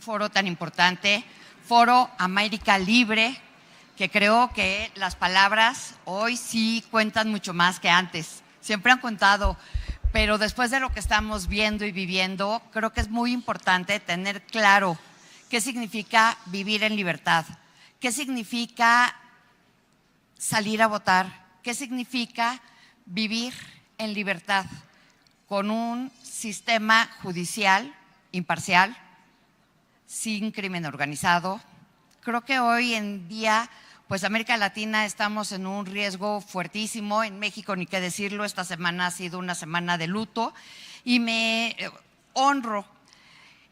un foro tan importante, Foro América Libre, que creo que las palabras hoy sí cuentan mucho más que antes. Siempre han contado, pero después de lo que estamos viendo y viviendo, creo que es muy importante tener claro qué significa vivir en libertad, qué significa salir a votar, qué significa vivir en libertad con un sistema judicial imparcial, sin crimen organizado. Creo que hoy en día, pues América Latina estamos en un riesgo fuertísimo. En México, ni qué decirlo, esta semana ha sido una semana de luto y me honro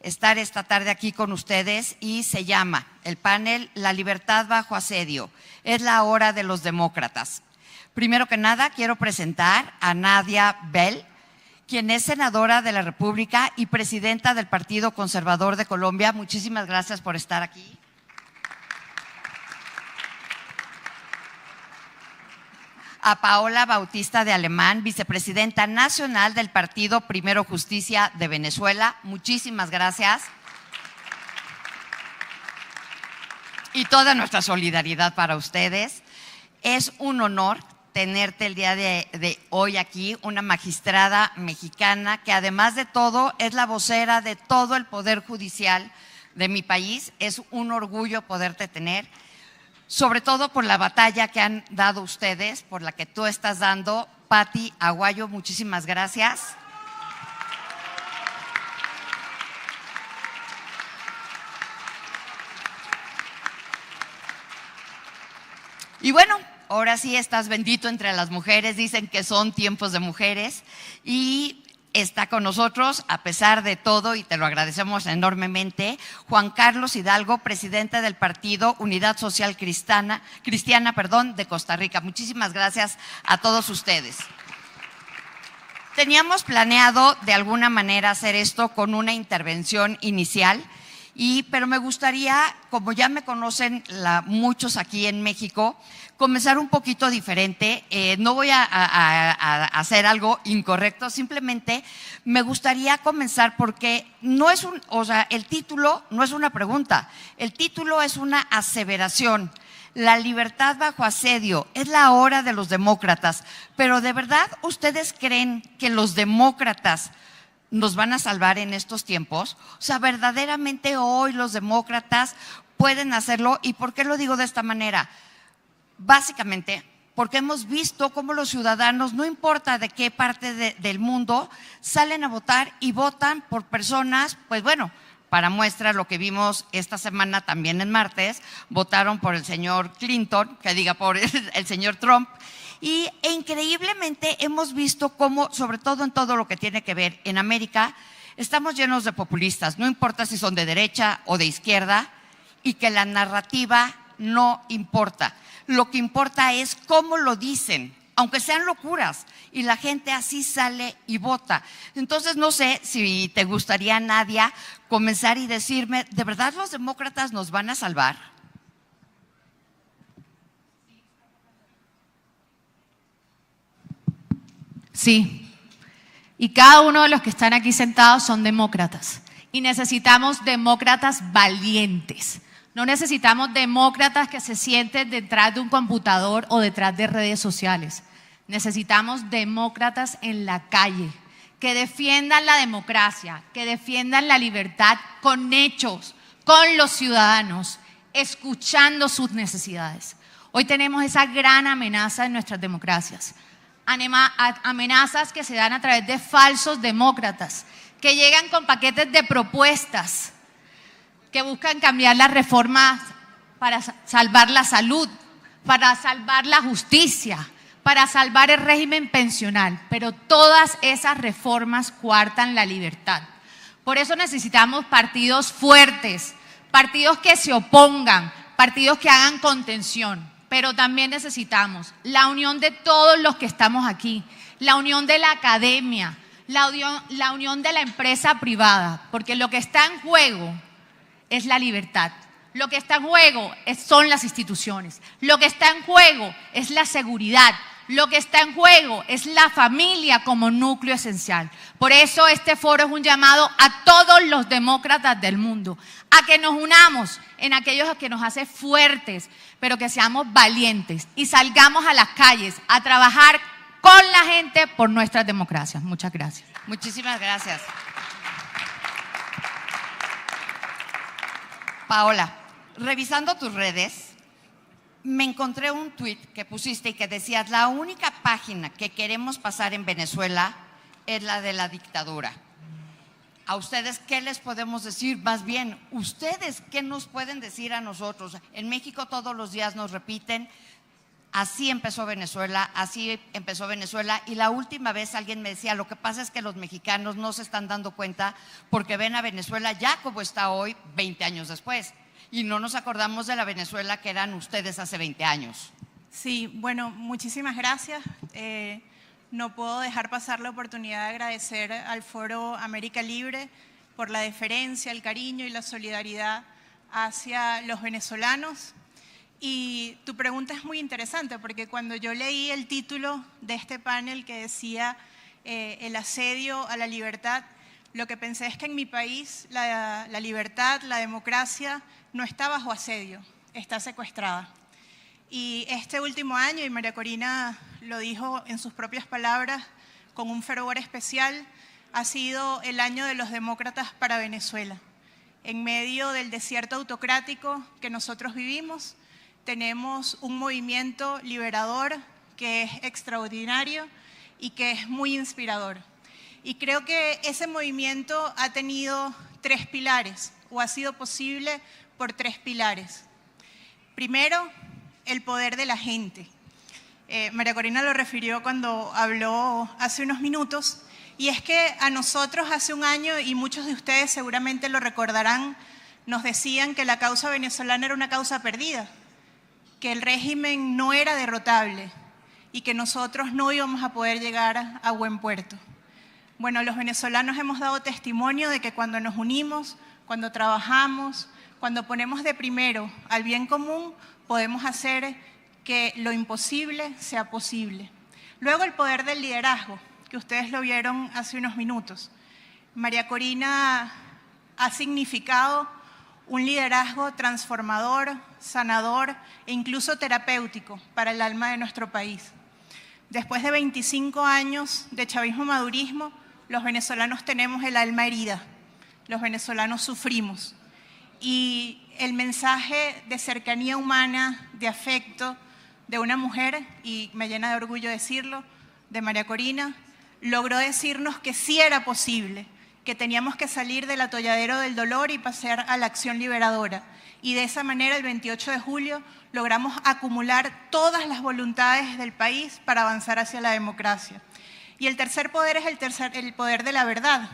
estar esta tarde aquí con ustedes y se llama el panel La libertad bajo asedio. Es la hora de los demócratas. Primero que nada, quiero presentar a Nadia Bell, quien es senadora de la República y presidenta del Partido Conservador de Colombia. Muchísimas gracias por estar aquí. A Paola Bautista de Alemán, vicepresidenta nacional del Partido Primero Justicia de Venezuela. Muchísimas gracias. Y toda nuestra solidaridad para ustedes. Es un honor tenerte el día de hoy aquí, una magistrada mexicana que además de todo es la vocera de todo el Poder Judicial de mi país. Es un orgullo poderte tener, sobre todo por la batalla que han dado ustedes, por la que tú estás dando. Pati Aguayo, muchísimas gracias. Y bueno, ahora sí estás bendito entre las mujeres, dicen que son tiempos de mujeres y está con nosotros, a pesar de todo, y te lo agradecemos enormemente, Juan Carlos Hidalgo, presidente del Partido Unidad Social Cristiana de Costa Rica. Muchísimas gracias a todos ustedes. Teníamos planeado de alguna manera hacer esto con una intervención inicial, pero me gustaría, como ya me conocen muchos aquí en México, comenzar un poquito diferente. No voy a hacer algo incorrecto, simplemente me gustaría comenzar porque no es el título no es una pregunta, el título es una aseveración. La libertad bajo asedio, es la hora de los demócratas, pero ¿de verdad ustedes creen que los demócratas nos van a salvar en estos tiempos? O sea, verdaderamente hoy los demócratas pueden hacerlo. ¿Y por qué lo digo de esta manera? Básicamente porque hemos visto cómo los ciudadanos, no importa de qué parte del mundo, salen a votar y votan por personas, pues bueno, para muestra lo que vimos esta semana también en martes, votaron por el señor Clinton, por el señor Trump. E increíblemente hemos visto cómo, sobre todo en todo lo que tiene que ver en América, estamos llenos de populistas, no importa si son de derecha o de izquierda, y que la narrativa no importa. Lo que importa es cómo lo dicen, aunque sean locuras, y la gente así sale y vota. Entonces, no sé si te gustaría, Nadia, comenzar y decirme, ¿de verdad los demócratas nos van a salvar? Sí, y cada uno de los que están aquí sentados son demócratas y necesitamos demócratas valientes. No necesitamos demócratas que se sienten detrás de un computador o detrás de redes sociales. Necesitamos demócratas en la calle, que defiendan la democracia, que defiendan la libertad con hechos, con los ciudadanos, escuchando sus necesidades. Hoy tenemos esa gran amenaza en nuestras democracias. Amenazas que se dan a través de falsos demócratas, que llegan con paquetes de propuestas, que buscan cambiar las reformas para salvar la salud, para salvar la justicia, para salvar el régimen pensional, pero todas esas reformas coartan la libertad. Por eso necesitamos partidos fuertes, partidos que se opongan, partidos que hagan contención. Pero también necesitamos la unión de todos los que estamos aquí, la unión de la academia, la unión de la empresa privada, porque lo que está en juego es la libertad, lo que está en juego son las instituciones, lo que está en juego es la seguridad, Lo que está en juego es la familia como núcleo esencial. Por eso este foro es un llamado a todos los demócratas del mundo, a que nos unamos en aquellos que nos hace fuertes, pero que seamos valientes y salgamos a las calles a trabajar con la gente por nuestras democracias. Muchas gracias. Muchísimas gracias. Paola, revisando tus redes, me encontré un tuit que pusiste y que decías: la única página que queremos pasar en Venezuela es la de la dictadura. ¿A ustedes qué les podemos decir? Más bien, ¿ustedes qué nos pueden decir a nosotros? En México todos los días nos repiten: así empezó Venezuela, y la última vez alguien me decía: lo que pasa es que los mexicanos no se están dando cuenta porque ven a Venezuela ya como está hoy, 20 años después, y no nos acordamos de la Venezuela que eran ustedes hace 20 años. Sí, bueno, muchísimas gracias. No puedo dejar pasar la oportunidad de agradecer al Foro América Libre por la deferencia, el cariño y la solidaridad hacia los venezolanos. Y tu pregunta es muy interesante porque cuando yo leí el título de este panel que decía el asedio a la libertad, lo que pensé es que en mi país la libertad, la democracia no está bajo asedio, está secuestrada. Y este último año, y María Corina lo dijo en sus propias palabras, con un fervor especial, ha sido el año de los demócratas para Venezuela. En medio del desierto autocrático que nosotros vivimos, tenemos un movimiento liberador que es extraordinario y que es muy inspirador. Y creo que ese movimiento ha tenido 3 pilares, o ha sido posible por 3 pilares. Primero, el poder de la gente. María Corina lo refirió cuando habló hace unos minutos, y es que a nosotros hace un año, y muchos de ustedes seguramente lo recordarán, nos decían que la causa venezolana era una causa perdida, que el régimen no era derrotable y que nosotros no íbamos a poder llegar a buen puerto. Bueno, los venezolanos hemos dado testimonio de que cuando nos unimos, cuando trabajamos, cuando ponemos de primero al bien común, podemos hacer que lo imposible sea posible. Luego, el poder del liderazgo, que ustedes lo vieron hace unos minutos. María Corina ha significado un liderazgo transformador, sanador e incluso terapéutico para el alma de nuestro país. Después de 25 años de chavismo-madurismo, los venezolanos tenemos el alma herida, los venezolanos sufrimos. Y el mensaje de cercanía humana, de afecto de una mujer, y me llena de orgullo decirlo, de María Corina, logró decirnos que sí era posible, que teníamos que salir del atolladero del dolor y pasar a la acción liberadora. Y de esa manera, el 28 de julio, logramos acumular todas las voluntades del país para avanzar hacia la democracia. Y el tercer poder es el poder de la verdad,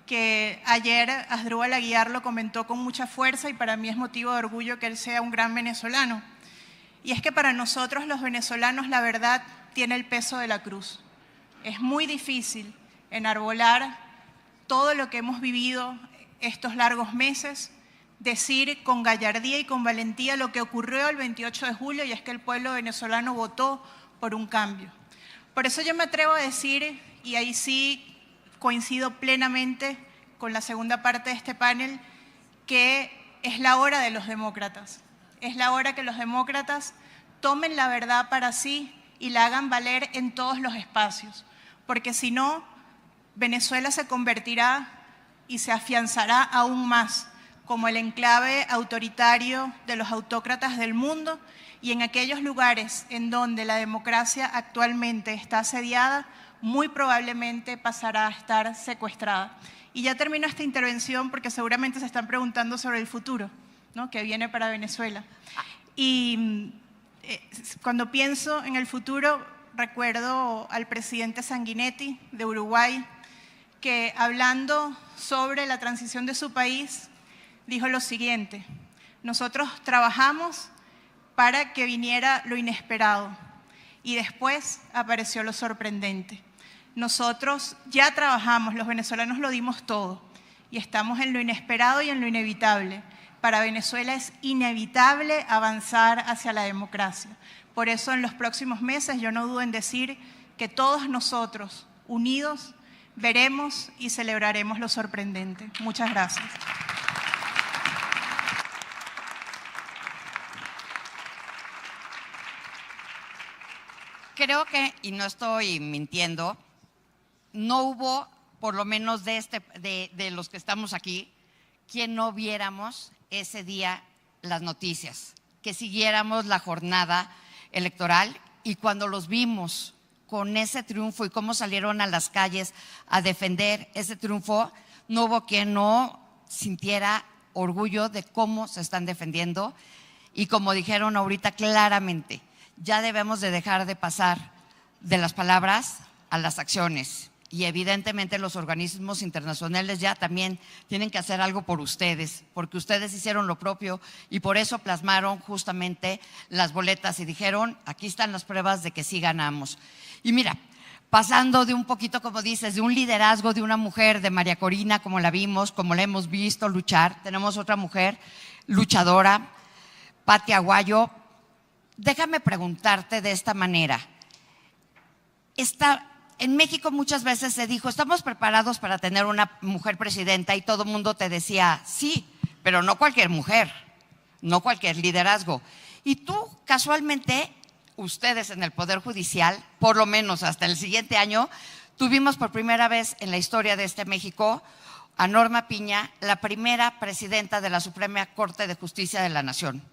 que ayer Asdrúbal Aguiar lo comentó con mucha fuerza, y para mí es motivo de orgullo que él sea un gran venezolano. Y es que para nosotros los venezolanos la verdad tiene el peso de la cruz. Es muy difícil enarbolar todo lo que hemos vivido estos largos meses, decir con gallardía y con valentía lo que ocurrió el 28 de julio, y es que el pueblo venezolano votó por un cambio. Por eso yo me atrevo a decir, y ahí sí coincido plenamente con la segunda parte de este panel, que es la hora de los demócratas. Es la hora que los demócratas tomen la verdad para sí y la hagan valer en todos los espacios, porque si no, Venezuela se convertirá y se afianzará aún más como el enclave autoritario de los autócratas del mundo, y en aquellos lugares en donde la democracia actualmente está asediada, muy probablemente pasará a estar secuestrada. Y ya termino esta intervención porque seguramente se están preguntando sobre el futuro, ¿no?, que viene para Venezuela. Y cuando pienso en el futuro, recuerdo al presidente Sanguinetti de Uruguay, que hablando sobre la transición de su país, dijo lo siguiente: nosotros trabajamos para que viniera lo inesperado y después apareció lo sorprendente. Nosotros ya trabajamos, los venezolanos lo dimos todo y estamos en lo inesperado y en lo inevitable. Para Venezuela es inevitable avanzar hacia la democracia. Por eso en los próximos meses yo no dudo en decir que todos nosotros, unidos, veremos y celebraremos lo sorprendente. Muchas gracias. Creo que, y no estoy mintiendo, no hubo, por lo menos de los que estamos aquí, quien no viéramos ese día las noticias, que siguiéramos la jornada electoral, y cuando los vimos con ese triunfo y cómo salieron a las calles a defender ese triunfo, no hubo quien no sintiera orgullo de cómo se están defendiendo. Y como dijeron ahorita claramente, ya debemos de dejar de pasar de las palabras a las acciones. Y evidentemente los organismos internacionales ya también tienen que hacer algo por ustedes, porque ustedes hicieron lo propio y por eso plasmaron justamente las boletas y dijeron, aquí están las pruebas de que sí ganamos. Y mira, pasando de un poquito, como dices, de un liderazgo de una mujer, de María Corina, como la vimos, como la hemos visto luchar, tenemos otra mujer luchadora, Pati Aguayo. Déjame preguntarte de esta manera. En México muchas veces se dijo, estamos preparados para tener una mujer presidenta, y todo el mundo te decía, sí, pero no cualquier mujer, no cualquier liderazgo. Y tú, casualmente, ustedes en el Poder Judicial, por lo menos hasta el siguiente año, tuvimos por primera vez en la historia de este México a Norma Piña, la primera presidenta de la Suprema Corte de Justicia de la Nación.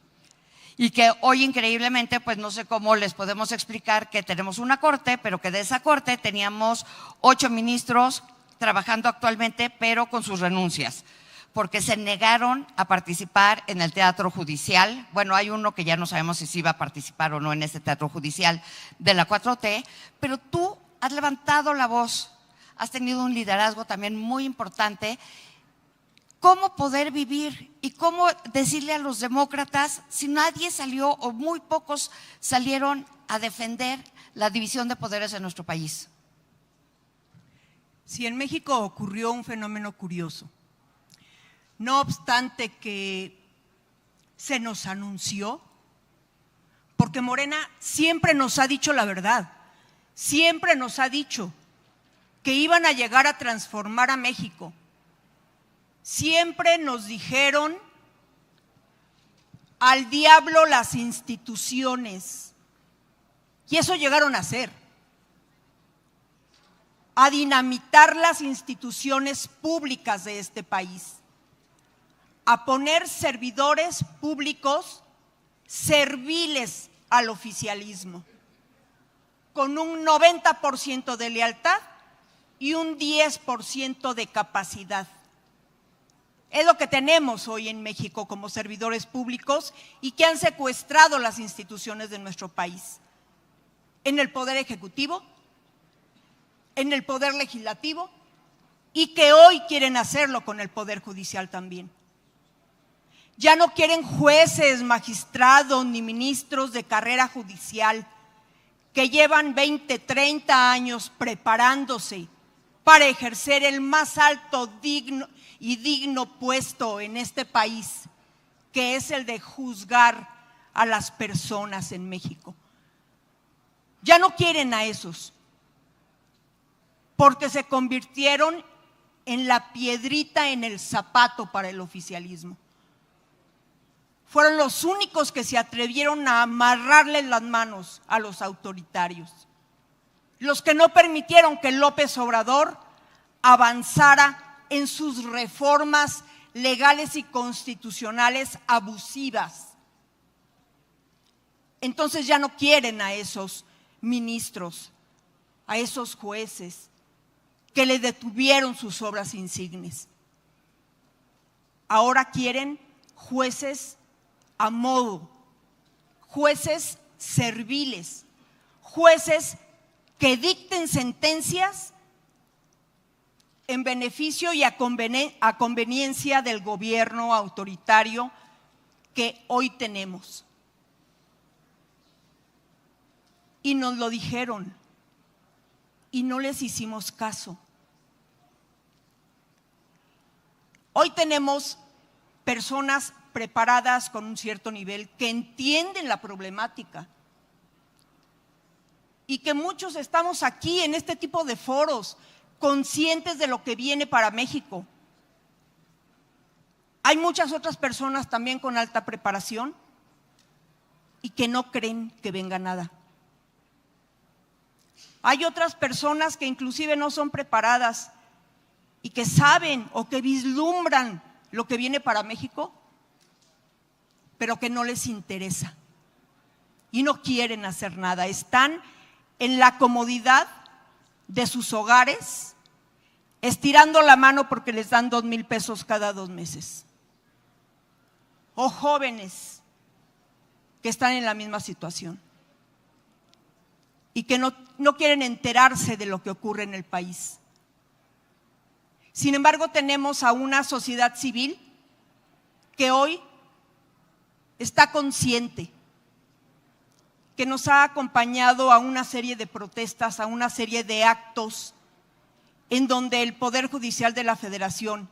Y que hoy increíblemente, pues no sé cómo les podemos explicar que tenemos una corte, pero que de esa corte teníamos 8 ministros trabajando actualmente, pero con sus renuncias, porque se negaron a participar en el teatro judicial. Bueno, hay uno que ya no sabemos si sí va a participar o no en ese teatro judicial de la 4T, pero tú has levantado la voz, has tenido un liderazgo también muy importante. ¿Cómo poder vivir y cómo decirle a los demócratas si nadie salió o muy pocos salieron a defender la división de poderes en nuestro país? Sí, en México ocurrió un fenómeno curioso. No obstante que se nos anunció, porque Morena siempre nos ha dicho la verdad, siempre nos ha dicho que iban a llegar a transformar a México. Siempre nos dijeron, al diablo las instituciones, y eso llegaron a hacer, a dinamitar las instituciones públicas de este país, a poner servidores públicos serviles al oficialismo, con un 90% de lealtad y un 10% de capacidad. Es lo que tenemos hoy en México como servidores públicos y que han secuestrado las instituciones de nuestro país. En el Poder Ejecutivo, en el Poder Legislativo, y que hoy quieren hacerlo con el Poder Judicial también. Ya no quieren jueces, magistrados ni ministros de carrera judicial que llevan 20, 30 años preparándose para ejercer el más alto digno puesto en este país, que es el de juzgar a las personas en México. Ya no quieren a esos, porque se convirtieron en la piedrita en el zapato para el oficialismo. Fueron los únicos que se atrevieron a amarrarles las manos a los autoritarios, los que no permitieron que López Obrador avanzara en sus reformas legales y constitucionales abusivas. Entonces ya no quieren a esos ministros, a esos jueces que le detuvieron sus obras insignes. Ahora quieren jueces a modo, jueces serviles, jueces que dicten sentencias en beneficio y a conveniencia del gobierno autoritario que hoy tenemos. Y nos lo dijeron y no les hicimos caso. Hoy tenemos personas preparadas con un cierto nivel que entienden la problemática, y que muchos estamos aquí en este tipo de foros, conscientes de lo que viene para México. Hay muchas otras personas también con alta preparación y que no creen que venga nada. Hay otras personas que inclusive no son preparadas y que saben o que vislumbran lo que viene para México, pero que no les interesa y no quieren hacer nada. Están en la comodidad de sus hogares, estirando la mano porque les dan 2,000 pesos cada 2 meses. O jóvenes que están en la misma situación y que no quieren enterarse de lo que ocurre en el país. Sin embargo, tenemos a una sociedad civil que hoy está consciente, que nos ha acompañado a una serie de protestas, a una serie de actos en donde el Poder Judicial de la Federación,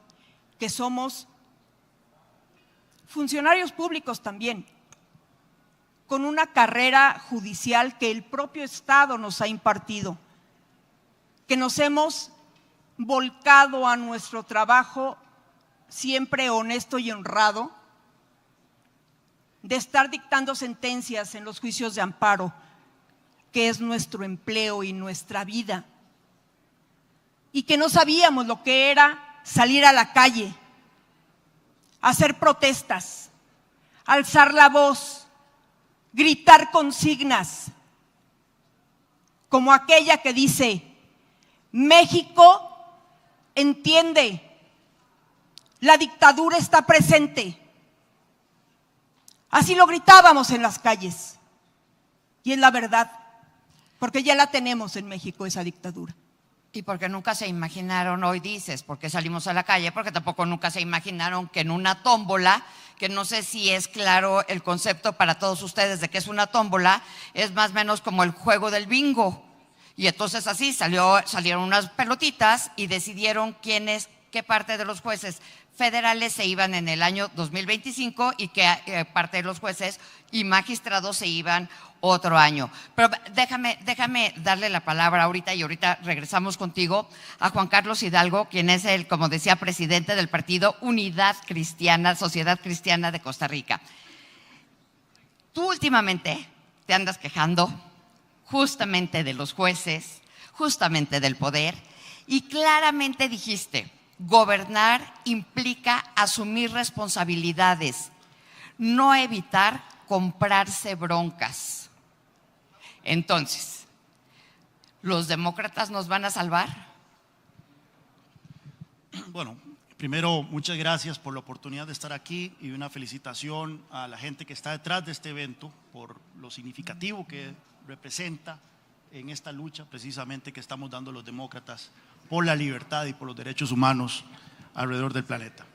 que somos funcionarios públicos también, con una carrera judicial que el propio Estado nos ha impartido, que nos hemos volcado a nuestro trabajo siempre honesto y honrado, de estar dictando sentencias en los juicios de amparo, que es nuestro empleo y nuestra vida, y que no sabíamos lo que era salir a la calle, hacer protestas, alzar la voz, gritar consignas, como aquella que dice: México entiende, la dictadura está presente. Así lo gritábamos en las calles, y es la verdad, porque ya la tenemos en México, esa dictadura. Y porque nunca se imaginaron, hoy dices, porque salimos a la calle, porque tampoco nunca se imaginaron que en una tómbola, que no sé si es claro el concepto para todos ustedes de que es una tómbola, es más o menos como el juego del bingo. Y entonces así salieron unas pelotitas y decidieron qué parte de los jueces federales se iban en el año 2025 y qué parte de los jueces y magistrados se iban otro año. Pero déjame darle la palabra ahorita, y ahorita regresamos contigo, a Juan Carlos Hidalgo, quien es el, como decía, presidente del partido Unidad Cristiana, Sociedad Cristiana de Costa Rica. Tú últimamente te andas quejando justamente de los jueces, justamente del poder, y claramente dijiste: gobernar implica asumir responsabilidades, no evitar comprarse broncas. Entonces, ¿los demócratas nos van a salvar? Bueno, primero, muchas gracias por la oportunidad de estar aquí y una felicitación a la gente que está detrás de este evento por lo significativo que representa en esta lucha precisamente que estamos dando los demócratas por la libertad y por los derechos humanos alrededor del planeta.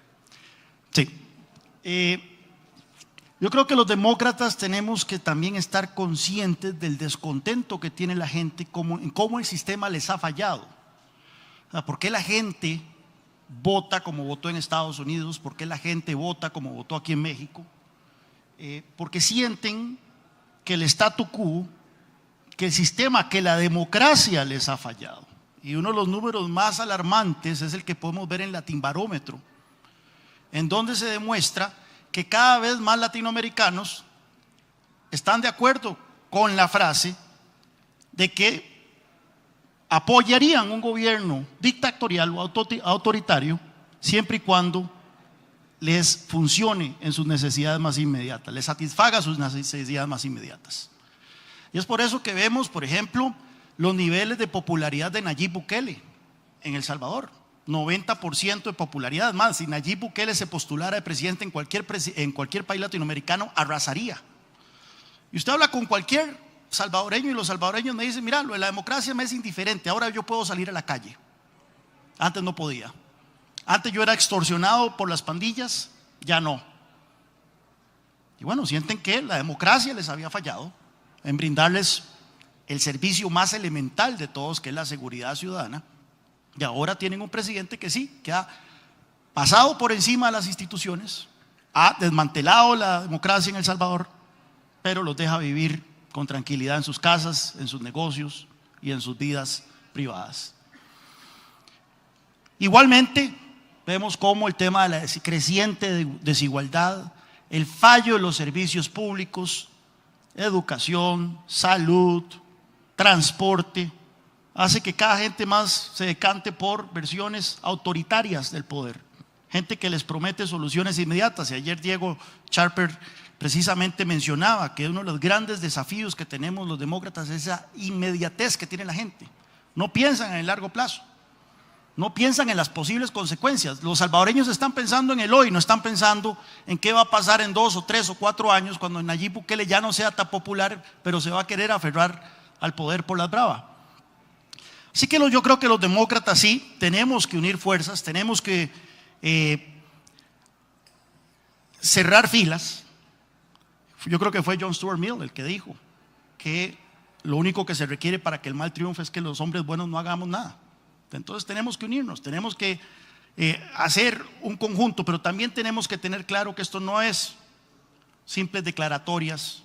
Sí, yo creo que los demócratas tenemos que también estar conscientes del descontento que tiene la gente en cómo el sistema les ha fallado. O sea, ¿por qué la gente vota como votó en Estados Unidos? ¿Por qué la gente vota como votó aquí en México? Porque sienten que el statu quo, que el sistema, que la democracia les ha fallado. Y uno de los números más alarmantes es el que podemos ver en Latinbarómetro, en donde se demuestra que cada vez más latinoamericanos están de acuerdo con la frase de que apoyarían un gobierno dictatorial o autoritario siempre y cuando les funcione en sus necesidades más inmediatas, les satisfaga sus necesidades más inmediatas. Y es por eso que vemos, por ejemplo, los niveles de popularidad de Nayib Bukele en El Salvador. 90% de popularidad. Más, si Nayib Bukele se postulara de presidente en cualquier país latinoamericano, arrasaría. Y usted habla con cualquier salvadoreño y los salvadoreños me dicen: mira, lo de la democracia me es indiferente, ahora yo puedo salir a la calle. Antes no podía. Antes yo era extorsionado por las pandillas, ya no. Y bueno, sienten que la democracia les había fallado en brindarles el servicio más elemental de todos, que es la seguridad ciudadana. Y ahora tienen un presidente que sí, que ha pasado por encima de las instituciones, ha desmantelado la democracia en El Salvador, pero los deja vivir con tranquilidad en sus casas, en sus negocios y en sus vidas privadas. Igualmente, vemos cómo el tema de la creciente desigualdad, el fallo de los servicios públicos, educación, salud, transporte, hace que cada gente más se decante por versiones autoritarias del poder. Gente que les promete soluciones inmediatas. Y ayer Diego Charper precisamente mencionaba que uno de los grandes desafíos que tenemos los demócratas es esa inmediatez que tiene la gente. No piensan en el largo plazo, no piensan en las posibles consecuencias. Los salvadoreños están pensando en el hoy, no están pensando en qué va a pasar en 2 o 3 o 4 años cuando Nayib Bukele ya no sea tan popular, pero se va a querer aferrar al poder por las bravas. Así que yo creo que los demócratas sí tenemos que unir fuerzas, tenemos que cerrar filas. Yo creo que fue John Stuart Mill el que dijo que lo único que se requiere para que el mal triunfe es que los hombres buenos no hagamos nada. Entonces tenemos que unirnos, tenemos que hacer un conjunto, pero también tenemos que tener claro que esto no es simples declaratorias,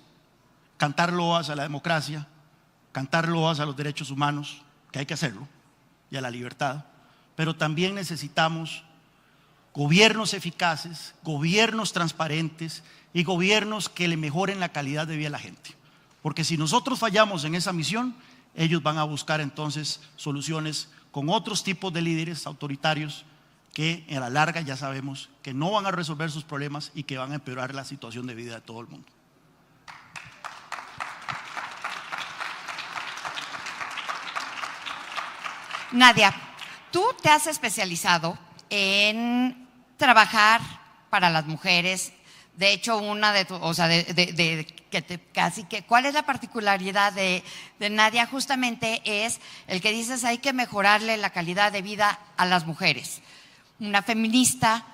cantar loas a la democracia, cantar loas a los derechos humanos, que hay que hacerlo, y a la libertad, pero también necesitamos gobiernos eficaces, gobiernos transparentes y gobiernos que le mejoren la calidad de vida a la gente. Porque si nosotros fallamos en esa misión, ellos van a buscar entonces soluciones con otros tipos de líderes autoritarios que a la larga ya sabemos que no van a resolver sus problemas y que van a empeorar la situación de vida de todo el mundo. Nadia, tú te has especializado en trabajar para las mujeres. De hecho, una de o sea, casi que, ¿cuál es la particularidad de Nadia? Justamente es el que dices hay que mejorarle la calidad de vida a las mujeres. Una feminista,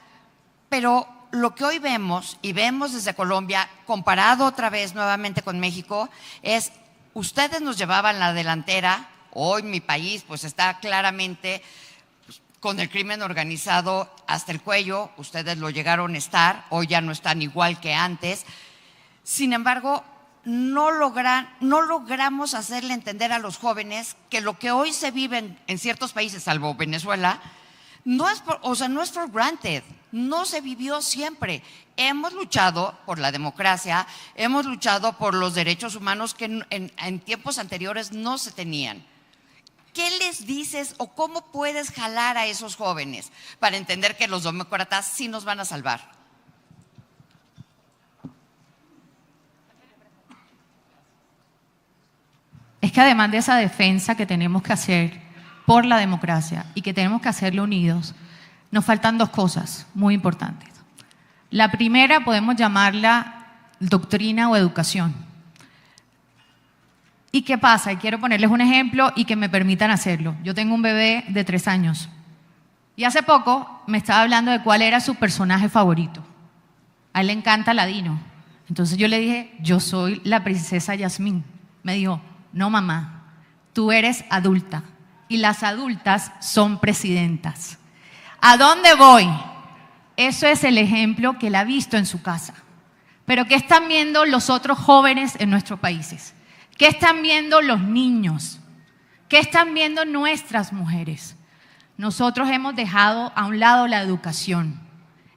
pero lo que hoy vemos y vemos desde Colombia, comparado otra vez nuevamente con México, es ustedes nos llevaban la delantera. Hoy mi país pues está claramente con el crimen organizado hasta el cuello, ustedes lo llegaron a estar, hoy ya no están igual que antes. Sin embargo, no logramos hacerle entender a los jóvenes que lo que hoy se vive en ciertos países, salvo Venezuela, no es for granted, no se vivió siempre. Hemos luchado por la democracia, hemos luchado por los derechos humanos que en tiempos anteriores no se tenían. ¿Qué les dices o cómo puedes jalar a esos jóvenes para entender que los demócratas sí nos van a salvar? Es que además de esa defensa que tenemos que hacer por la democracia y que tenemos que hacerlo unidos, nos faltan 2 cosas muy importantes. La primera podemos llamarla doctrina o educación. ¿Y qué pasa? Y quiero ponerles un ejemplo y que me permitan hacerlo. Yo tengo un bebé de 3 años y hace poco me estaba hablando de cuál era su personaje favorito. A él le encanta Aladino. Entonces yo le dije, yo soy la princesa Yasmín. Me dijo, no mamá, tú eres adulta y las adultas son presidentas. ¿A dónde voy? Eso es el ejemplo que él ha visto en su casa. Pero ¿qué están viendo los otros jóvenes en nuestros países? ¿Qué están viendo los niños? ¿Qué están viendo nuestras mujeres? Nosotros hemos dejado a un lado la educación,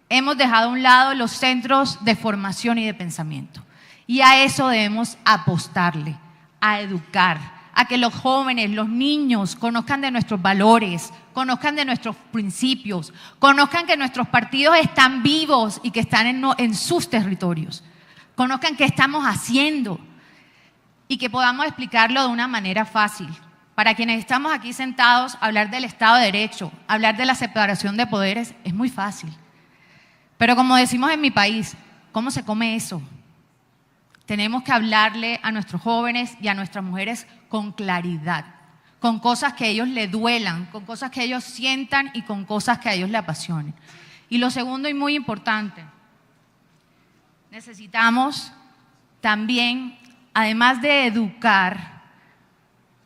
hemos dejado a un lado los centros de formación y de pensamiento. Y a eso debemos apostarle, a educar, a que los jóvenes, los niños conozcan de nuestros valores, conozcan de nuestros principios, conozcan que nuestros partidos están vivos y que están en sus territorios, conozcan qué estamos haciendo. Y que podamos explicarlo de una manera fácil. Para quienes estamos aquí sentados, hablar del Estado de Derecho, hablar de la separación de poderes es muy fácil. Pero como decimos en mi país, ¿cómo se come eso? Tenemos que hablarle a nuestros jóvenes y a nuestras mujeres con claridad, con cosas que a ellos les duelan, con cosas que ellos sientan y con cosas que a ellos les apasionen. Y lo segundo y muy importante, necesitamos también, además de educar,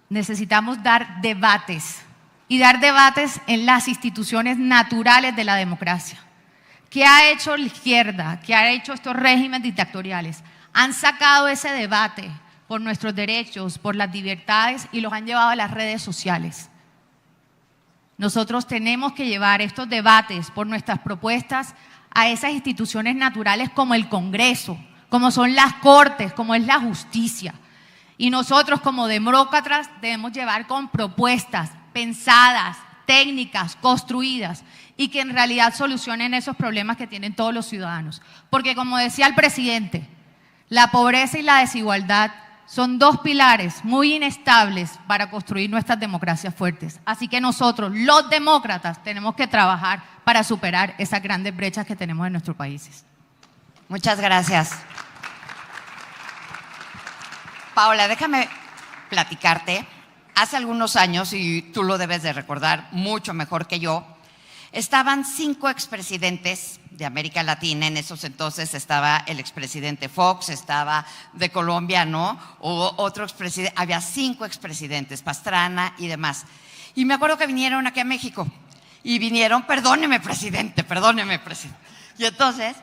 necesitamos dar debates y dar debates en las instituciones naturales de la democracia. ¿Qué ha hecho la izquierda? ¿Qué ha hecho estos regímenes dictatoriales? Han sacado ese debate por nuestros derechos, por las libertades y los han llevado a las redes sociales. Nosotros tenemos que llevar estos debates por nuestras propuestas a esas instituciones naturales como el Congreso, como son las Cortes, como es la justicia. Y nosotros como demócratas debemos llevar con propuestas pensadas, técnicas, construidas y que en realidad solucionen esos problemas que tienen todos los ciudadanos. Porque como decía el presidente, la pobreza y la desigualdad son dos pilares muy inestables para construir nuestras democracias fuertes. Así que nosotros, los demócratas, tenemos que trabajar para superar esas grandes brechas que tenemos en nuestros países. Muchas gracias. Paola, déjame platicarte. Hace algunos años, y tú lo debes de recordar mucho mejor que yo, estaban 5 expresidentes de América Latina. En esos entonces estaba el expresidente Fox, estaba de Colombia, ¿no? O otro expresidente, había 5 expresidentes, Pastrana y demás. Y me acuerdo que vinieron aquí a México y vinieron, perdóneme presidente. Y entonces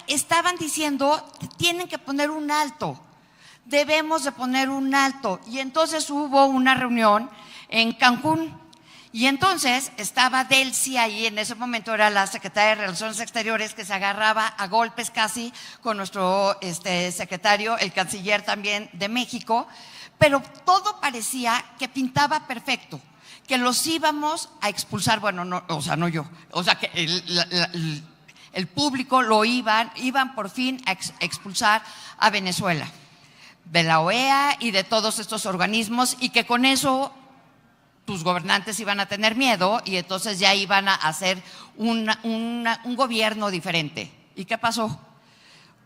estaban diciendo, tienen que poner un alto, debemos de poner un alto. Y entonces hubo una reunión en Cancún. Y entonces estaba Delcy ahí, en ese momento era la secretaria de Relaciones Exteriores, que se agarraba a golpes casi con nuestro secretario, el canciller también de México, pero todo parecía que pintaba perfecto, que los íbamos a expulsar, bueno, no, o sea, no yo, o sea, que el público lo iban por fin a expulsar a Venezuela, de la OEA y de todos estos organismos, y que con eso tus gobernantes iban a tener miedo y entonces ya iban a hacer un gobierno diferente. ¿Y qué pasó?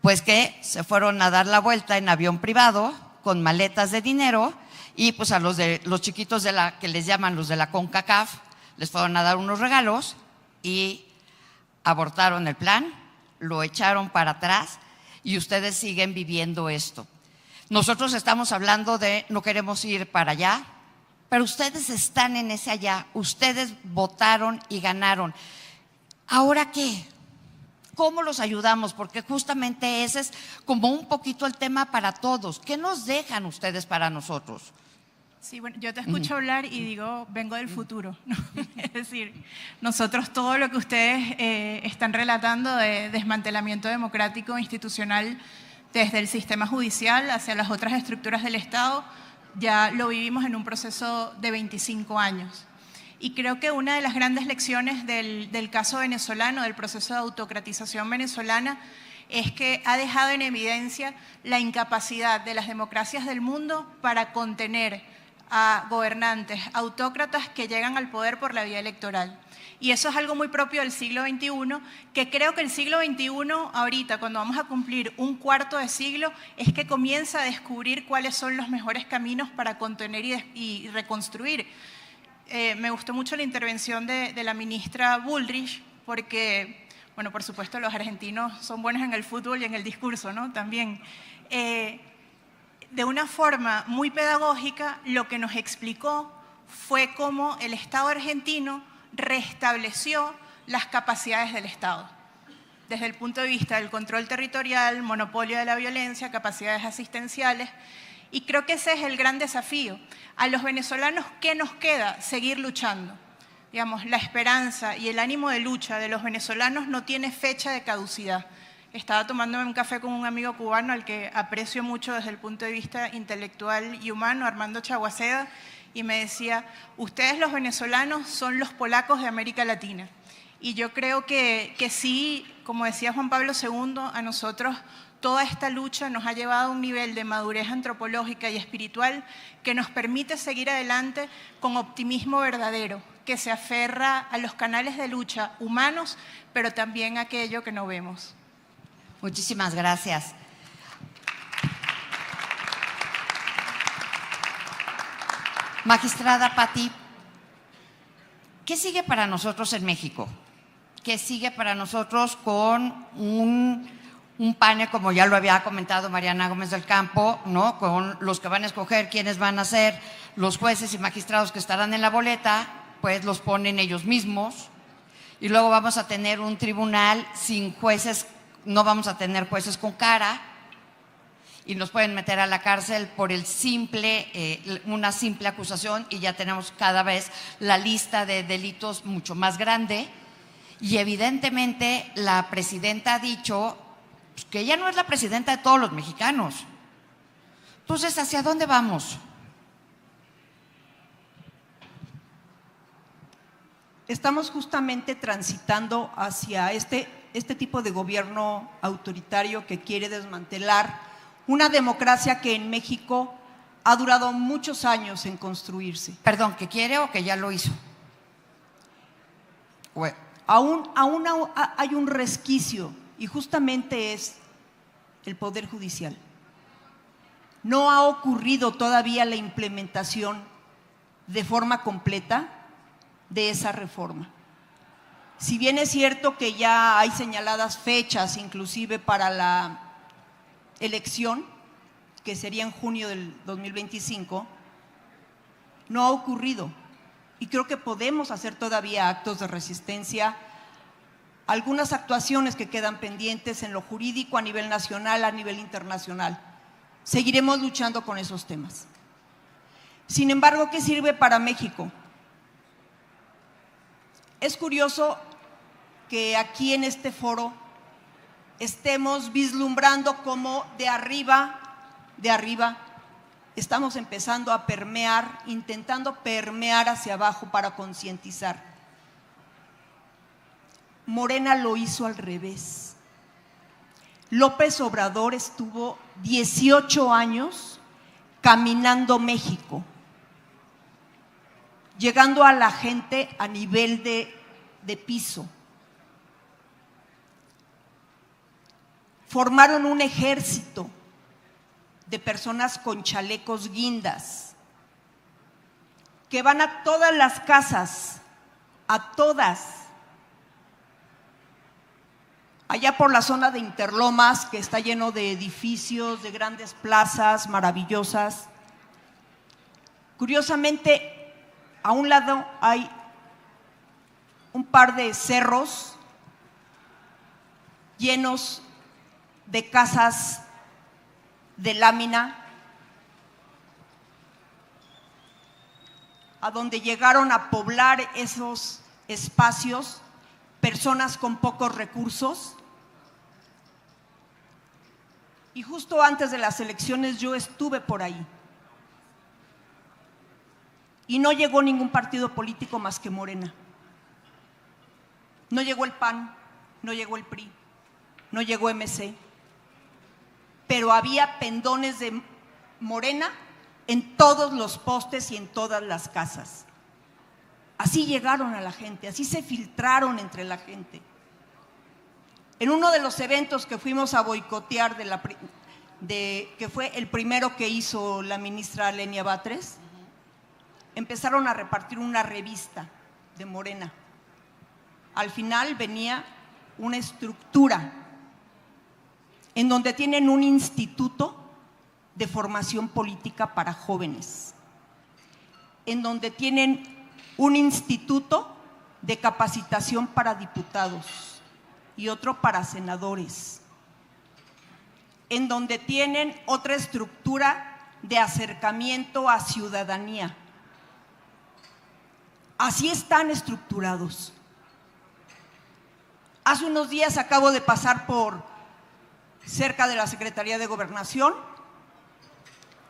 Pues que se fueron a dar la vuelta en avión privado con maletas de dinero y pues a los chiquitos que les llaman los de la CONCACAF les fueron a dar unos regalos y abortaron el plan, lo echaron para atrás y ustedes siguen viviendo esto. Nosotros estamos hablando de no queremos ir para allá, pero ustedes están en ese allá, ustedes votaron y ganaron. ¿Ahora qué? ¿Cómo los ayudamos? Porque justamente ese es como un poquito el tema para todos. ¿Qué nos dejan ustedes para nosotros? Sí, bueno, yo te escucho hablar y digo, vengo del futuro, ¿no? Es decir, nosotros todo lo que ustedes están relatando de desmantelamiento democrático e institucional desde el sistema judicial hacia las otras estructuras del Estado, ya lo vivimos en un proceso de 25 años. Y creo que una de las grandes lecciones del caso venezolano, del proceso de autocratización venezolana, es que ha dejado en evidencia la incapacidad de las democracias del mundo para contener a gobernantes autócratas que llegan al poder por la vía electoral. Y eso es algo muy propio del siglo XXI, que creo que el siglo XXI, ahorita, cuando vamos a cumplir un cuarto de siglo, es que comienza a descubrir cuáles son los mejores caminos para contener y reconstruir. Me gustó mucho la intervención de la ministra Bullrich, porque, bueno, por supuesto, los argentinos son buenos en el fútbol y en el discurso, ¿no? También. De una forma muy pedagógica, lo que nos explicó fue cómo el Estado argentino restableció las capacidades del Estado, desde el punto de vista del control territorial, monopolio de la violencia, capacidades asistenciales, y creo que ese es el gran desafío. A los venezolanos, ¿qué nos queda? Seguir luchando. Digamos, la esperanza y el ánimo de lucha de los venezolanos no tiene fecha de caducidad. Estaba tomándome un café con un amigo cubano al que aprecio mucho desde el punto de vista intelectual y humano, Armando Chaguaceda, y me decía, ustedes los venezolanos son los polacos de América Latina. Y yo creo que sí, como decía Juan Pablo II, a nosotros toda esta lucha nos ha llevado a un nivel de madurez antropológica y espiritual que nos permite seguir adelante con optimismo verdadero, que se aferra a los canales de lucha humanos, pero también a aquello que no vemos. Muchísimas gracias. Magistrada Pati, ¿qué sigue para nosotros en México? ¿Qué sigue para nosotros con un panel, como ya lo había comentado Mariana Gómez del Campo, ¿no? Con los que van a escoger quiénes van a ser los jueces y magistrados que estarán en la boleta, pues los ponen ellos mismos. Y luego vamos a tener un tribunal sin jueces, no vamos a tener jueces con cara, y nos pueden meter a la cárcel por una simple acusación, y ya tenemos cada vez la lista de delitos mucho más grande. Y evidentemente la presidenta ha dicho que ella no es la presidenta de todos los mexicanos. Entonces, ¿hacia dónde vamos? Estamos justamente transitando hacia este tipo de gobierno autoritario que quiere desmantelar una democracia que en México ha durado muchos años en construirse. Perdón, ¿que quiere o que ya lo hizo? Aún hay un resquicio, y justamente es el Poder Judicial. No ha ocurrido todavía la implementación de forma completa de esa reforma. Si bien es cierto que ya hay señaladas fechas, inclusive para la elección, que sería en junio del 2025, no ha ocurrido. Y creo que podemos hacer todavía actos de resistencia, algunas actuaciones que quedan pendientes en lo jurídico a nivel nacional, a nivel internacional. Seguiremos luchando con esos temas. Sin embargo, ¿qué sirve para México? Es curioso que aquí en este foro estemos vislumbrando cómo de arriba, estamos empezando a permear, intentando permear hacia abajo para concientizar. Morena lo hizo al revés. López Obrador estuvo 18 años caminando México, llegando a la gente a nivel de piso. Formaron un ejército de personas con chalecos guindas que van a todas las casas, a todas. Allá por la zona de Interlomas, que está lleno de edificios, de grandes plazas maravillosas. Curiosamente, a un lado hay un par de cerros llenos de casas de lámina, a donde llegaron a poblar esos espacios personas con pocos recursos. Y justo antes de las elecciones yo estuve por ahí. Y no llegó ningún partido político más que Morena. No llegó el PAN, no llegó el PRI, no llegó MC. Pero había pendones de Morena en todos los postes y en todas las casas. Así llegaron a la gente, así se filtraron entre la gente. En uno de los eventos que fuimos a boicotear, que fue el primero que hizo la ministra Lenia Batres, empezaron a repartir una revista de Morena. Al final venía una estructura en donde tienen un instituto de formación política para jóvenes, en donde tienen un instituto de capacitación para diputados y otro para senadores, en donde tienen otra estructura de acercamiento a ciudadanía. Así están estructurados. Hace unos días acabo de pasar por cerca de la Secretaría de Gobernación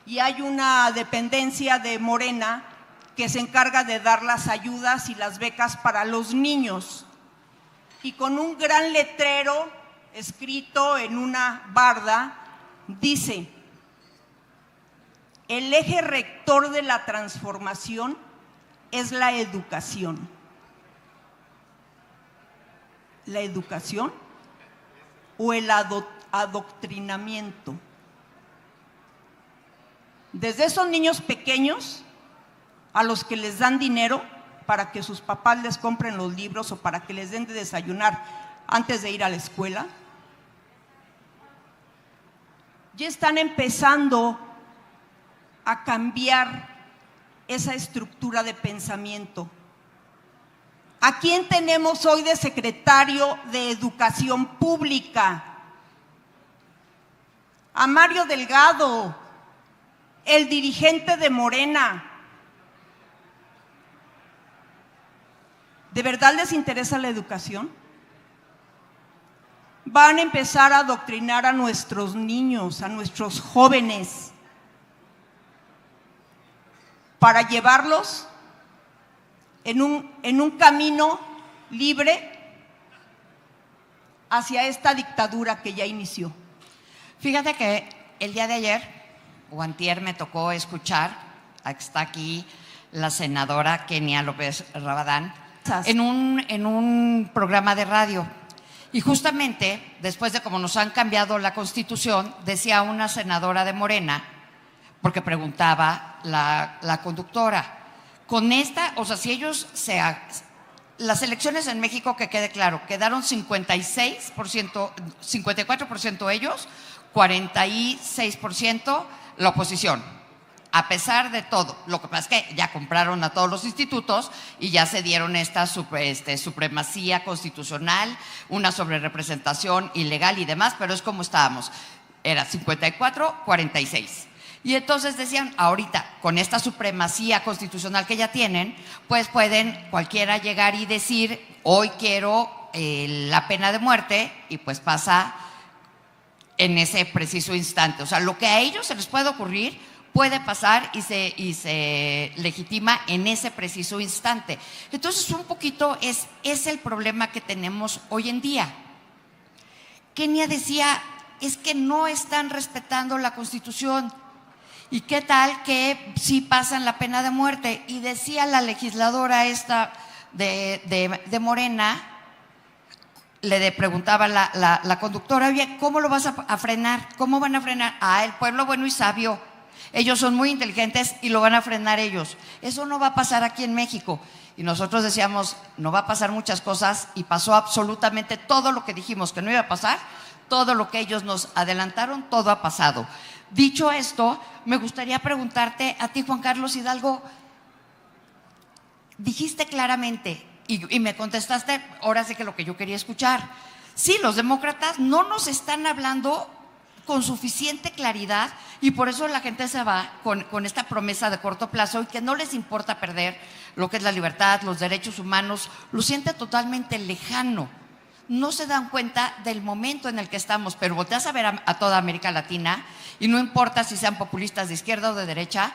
y hay una dependencia de Morena que se encarga de dar las ayudas y las becas para los niños. Y con un gran letrero escrito en una barda dice: el eje rector de la transformación es la educación. ¿La educación o el adoctrinamiento? Desde esos niños pequeños a los que les dan dinero para que sus papás les compren los libros o para que les den de desayunar antes de ir a la escuela, ya están empezando a cambiar esa estructura de pensamiento. ¿A quién tenemos hoy de secretario de Educación Pública? a Mario Delgado, el dirigente de Morena. ¿De verdad les interesa la educación? Van a empezar a adoctrinar a nuestros niños, a nuestros jóvenes, para llevarlos en un camino libre hacia esta dictadura que ya inició. Fíjate que el día de ayer o antier me tocó escuchar, está aquí la senadora Kenia López Rabadán, en un programa de radio. Y justamente después de cómo nos han cambiado la Constitución, decía una senadora de Morena, porque preguntaba la conductora, con esta, o sea, si ellos las elecciones en México, que quede claro, quedaron 54% ellos, 46% la oposición. A pesar de todo, lo que pasa es que ya compraron a todos los institutos y ya se dieron esta supremacía constitucional, una sobrerepresentación ilegal y demás, pero es como estábamos, era 54-46. Y entonces decían, ahorita con esta supremacía constitucional que ya tienen, pues pueden cualquiera llegar y decir, hoy quiero la pena de muerte, y pues pasa en ese preciso instante. O sea, lo que a ellos se les puede ocurrir puede pasar y se legitima en ese preciso instante. Entonces, un poquito es el problema que tenemos hoy en día. Kenia decía, es que no están respetando la Constitución. ¿Y qué tal que sí pasan la pena de muerte? Y decía la legisladora esta de Morena, le preguntaba la conductora, oye, ¿cómo lo vas a frenar? ¿Cómo van a frenar? El pueblo bueno y sabio. Ellos son muy inteligentes y lo van a frenar ellos. Eso no va a pasar aquí en México. Y nosotros decíamos, no va a pasar muchas cosas, y pasó absolutamente todo lo que dijimos que no iba a pasar, todo lo que ellos nos adelantaron, todo ha pasado. Dicho esto, me gustaría preguntarte a ti, Juan Carlos Hidalgo, dijiste claramente y me contestaste, ahora sí que lo que yo quería escuchar. Sí, los demócratas no nos están hablando con suficiente claridad, y por eso la gente se va con esta promesa de corto plazo y que no les importa perder lo que es la libertad, los derechos humanos, lo siente totalmente lejano. No se dan cuenta del momento en el que estamos, pero volteas a ver a toda América Latina y no importa si sean populistas de izquierda o de derecha,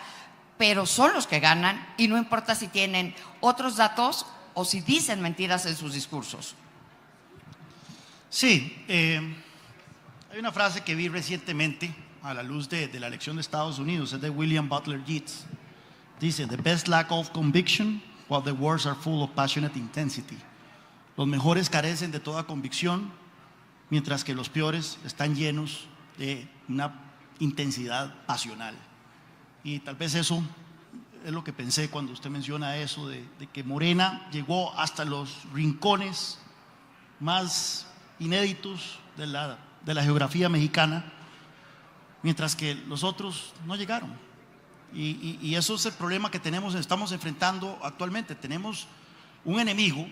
pero son los que ganan, y no importa si tienen otros datos o si dicen mentiras en sus discursos. Sí, hay una frase que vi recientemente a la luz de la elección de Estados Unidos, es de William Butler Yeats. Dice, the best lack of conviction, while the worst are full of passionate intensity. Los mejores carecen de toda convicción, mientras que los peores están llenos de una intensidad pasional. Y tal vez eso es lo que pensé cuando usted menciona eso de que Morena llegó hasta los rincones más inéditos de la geografía mexicana, mientras que los otros no llegaron. Y eso es el problema que estamos enfrentando actualmente. Tenemos un enemigo,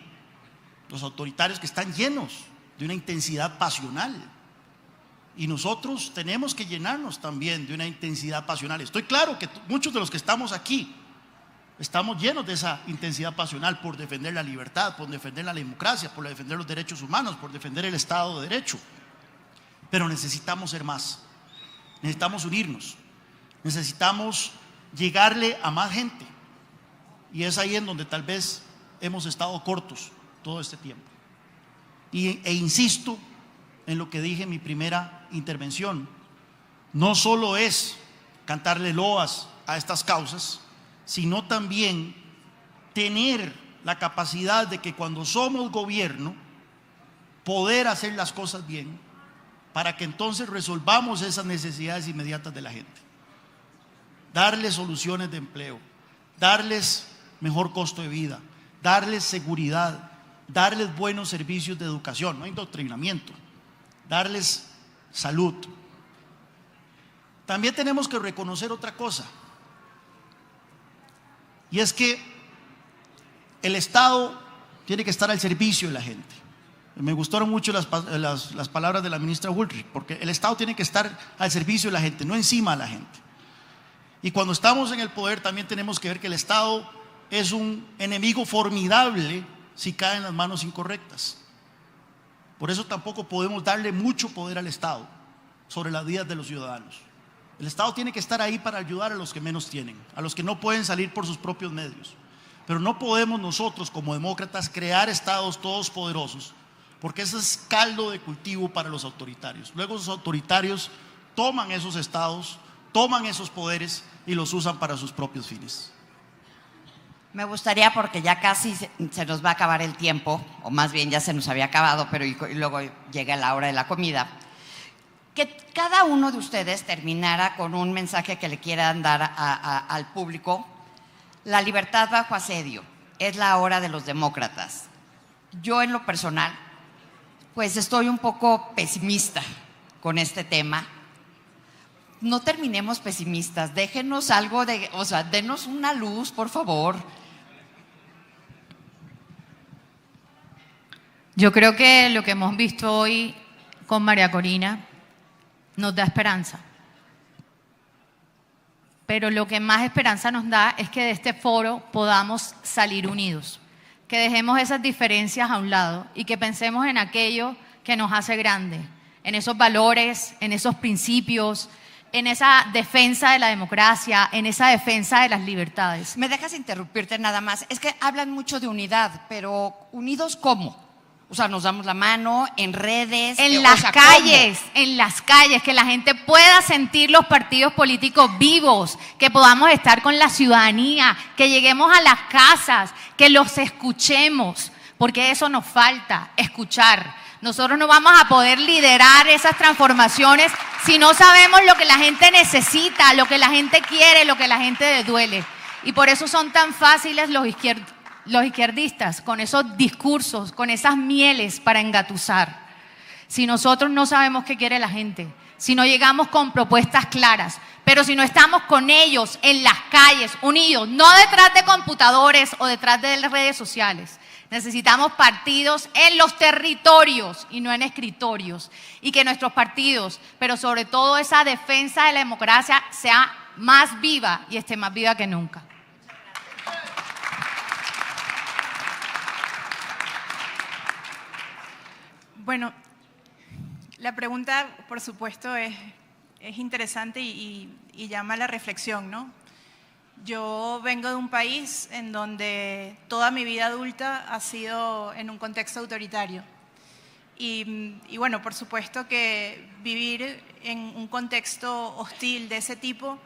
los autoritarios, que están llenos de una intensidad pasional, y nosotros tenemos que llenarnos también de una intensidad pasional. Estoy claro que muchos de los que estamos aquí estamos llenos de esa intensidad pasional por defender la libertad, por defender la democracia, por defender los derechos humanos, por defender el Estado de Derecho. Pero necesitamos ser más, necesitamos unirnos, necesitamos llegarle a más gente, y es ahí en donde tal vez hemos estado cortos todo este tiempo. E insisto en lo que dije en mi primera intervención, no solo es cantarle loas a estas causas, sino también tener la capacidad de que cuando somos gobierno, poder hacer las cosas bien, para que entonces resolvamos esas necesidades inmediatas de la gente. Darles soluciones de empleo, darles mejor costo de vida, darles seguridad, darles buenos servicios de educación, no adoctrinamiento, darles salud. También tenemos que reconocer otra cosa, y es que el Estado tiene que estar al servicio de la gente. Me gustaron mucho las palabras de la ministra Woolrich, porque el Estado tiene que estar al servicio de la gente, no encima de la gente. Y cuando estamos en el poder también tenemos que ver que el Estado es un enemigo formidable si cae en las manos incorrectas. Por eso tampoco podemos darle mucho poder al Estado sobre las vidas de los ciudadanos. El Estado tiene que estar ahí para ayudar a los que menos tienen, a los que no pueden salir por sus propios medios. Pero no podemos nosotros como demócratas crear estados todos poderosos, porque ese es caldo de cultivo para los autoritarios. Luego los autoritarios toman esos estados, toman esos poderes y los usan para sus propios fines. Me gustaría, porque ya casi se nos va a acabar el tiempo, o más bien ya se nos había acabado, pero y luego llega la hora de la comida, que cada uno de ustedes terminara con un mensaje que le quieran dar al público. La libertad bajo asedio es la hora de los demócratas. Yo en lo personal, pues estoy un poco pesimista con este tema. No terminemos pesimistas, déjenos algo de, o sea, denos una luz, por favor. Yo creo que lo que hemos visto hoy con María Corina nos da esperanza. Pero lo que más esperanza nos da es que de este foro podamos salir unidos, que dejemos esas diferencias a un lado y que pensemos en aquello que nos hace grande, en esos valores, en esos principios, en esa defensa de la democracia, en esa defensa de las libertades. ¿Me dejas interrumpirte nada más? Es que hablan mucho de unidad, pero ¿unidos cómo? O sea, nos damos la mano en redes. En las calles, que la gente pueda sentir los partidos políticos vivos, que podamos estar con la ciudadanía, que lleguemos a las casas, que los escuchemos, porque eso nos falta, escuchar. Nosotros no vamos a poder liderar esas transformaciones si no sabemos lo que la gente necesita, lo que la gente quiere, lo que la gente le duele. Y por eso son tan fáciles los izquierdistas, con esos discursos, con esas mieles para engatusar. Si nosotros no sabemos qué quiere la gente, si no llegamos con propuestas claras, pero si no estamos con ellos en las calles, unidos, no detrás de computadores o detrás de las redes sociales. Necesitamos partidos en los territorios y no en escritorios. Y que nuestros partidos, pero sobre todo esa defensa de la democracia, sea más viva y esté más viva que nunca. Bueno, la pregunta, por supuesto, es interesante y llama a la reflexión, ¿no? Yo vengo de un país en donde toda mi vida adulta ha sido en un contexto autoritario. Y bueno, por supuesto que vivir en un contexto hostil de ese tipo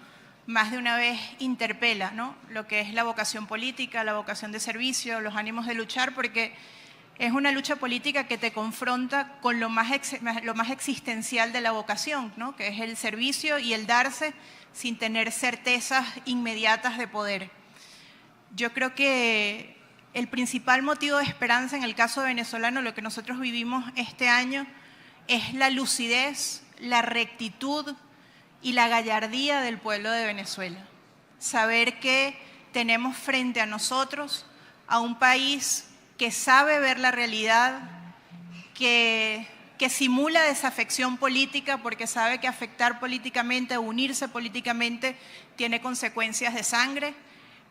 más de una vez interpela, ¿no? Lo que es la vocación política, la vocación de servicio, los ánimos de luchar, porque es una lucha política que te confronta con lo más existencial de la vocación, ¿no? Que es el servicio y el darse sin tener certezas inmediatas de poder. Yo creo que el principal motivo de esperanza en el caso venezolano, lo que nosotros vivimos este año, es la lucidez, la rectitud y la gallardía del pueblo de Venezuela. Saber que tenemos frente a nosotros a un país que sabe ver la realidad, que simula desafección política porque sabe que afectar políticamente, unirse políticamente, tiene consecuencias de sangre,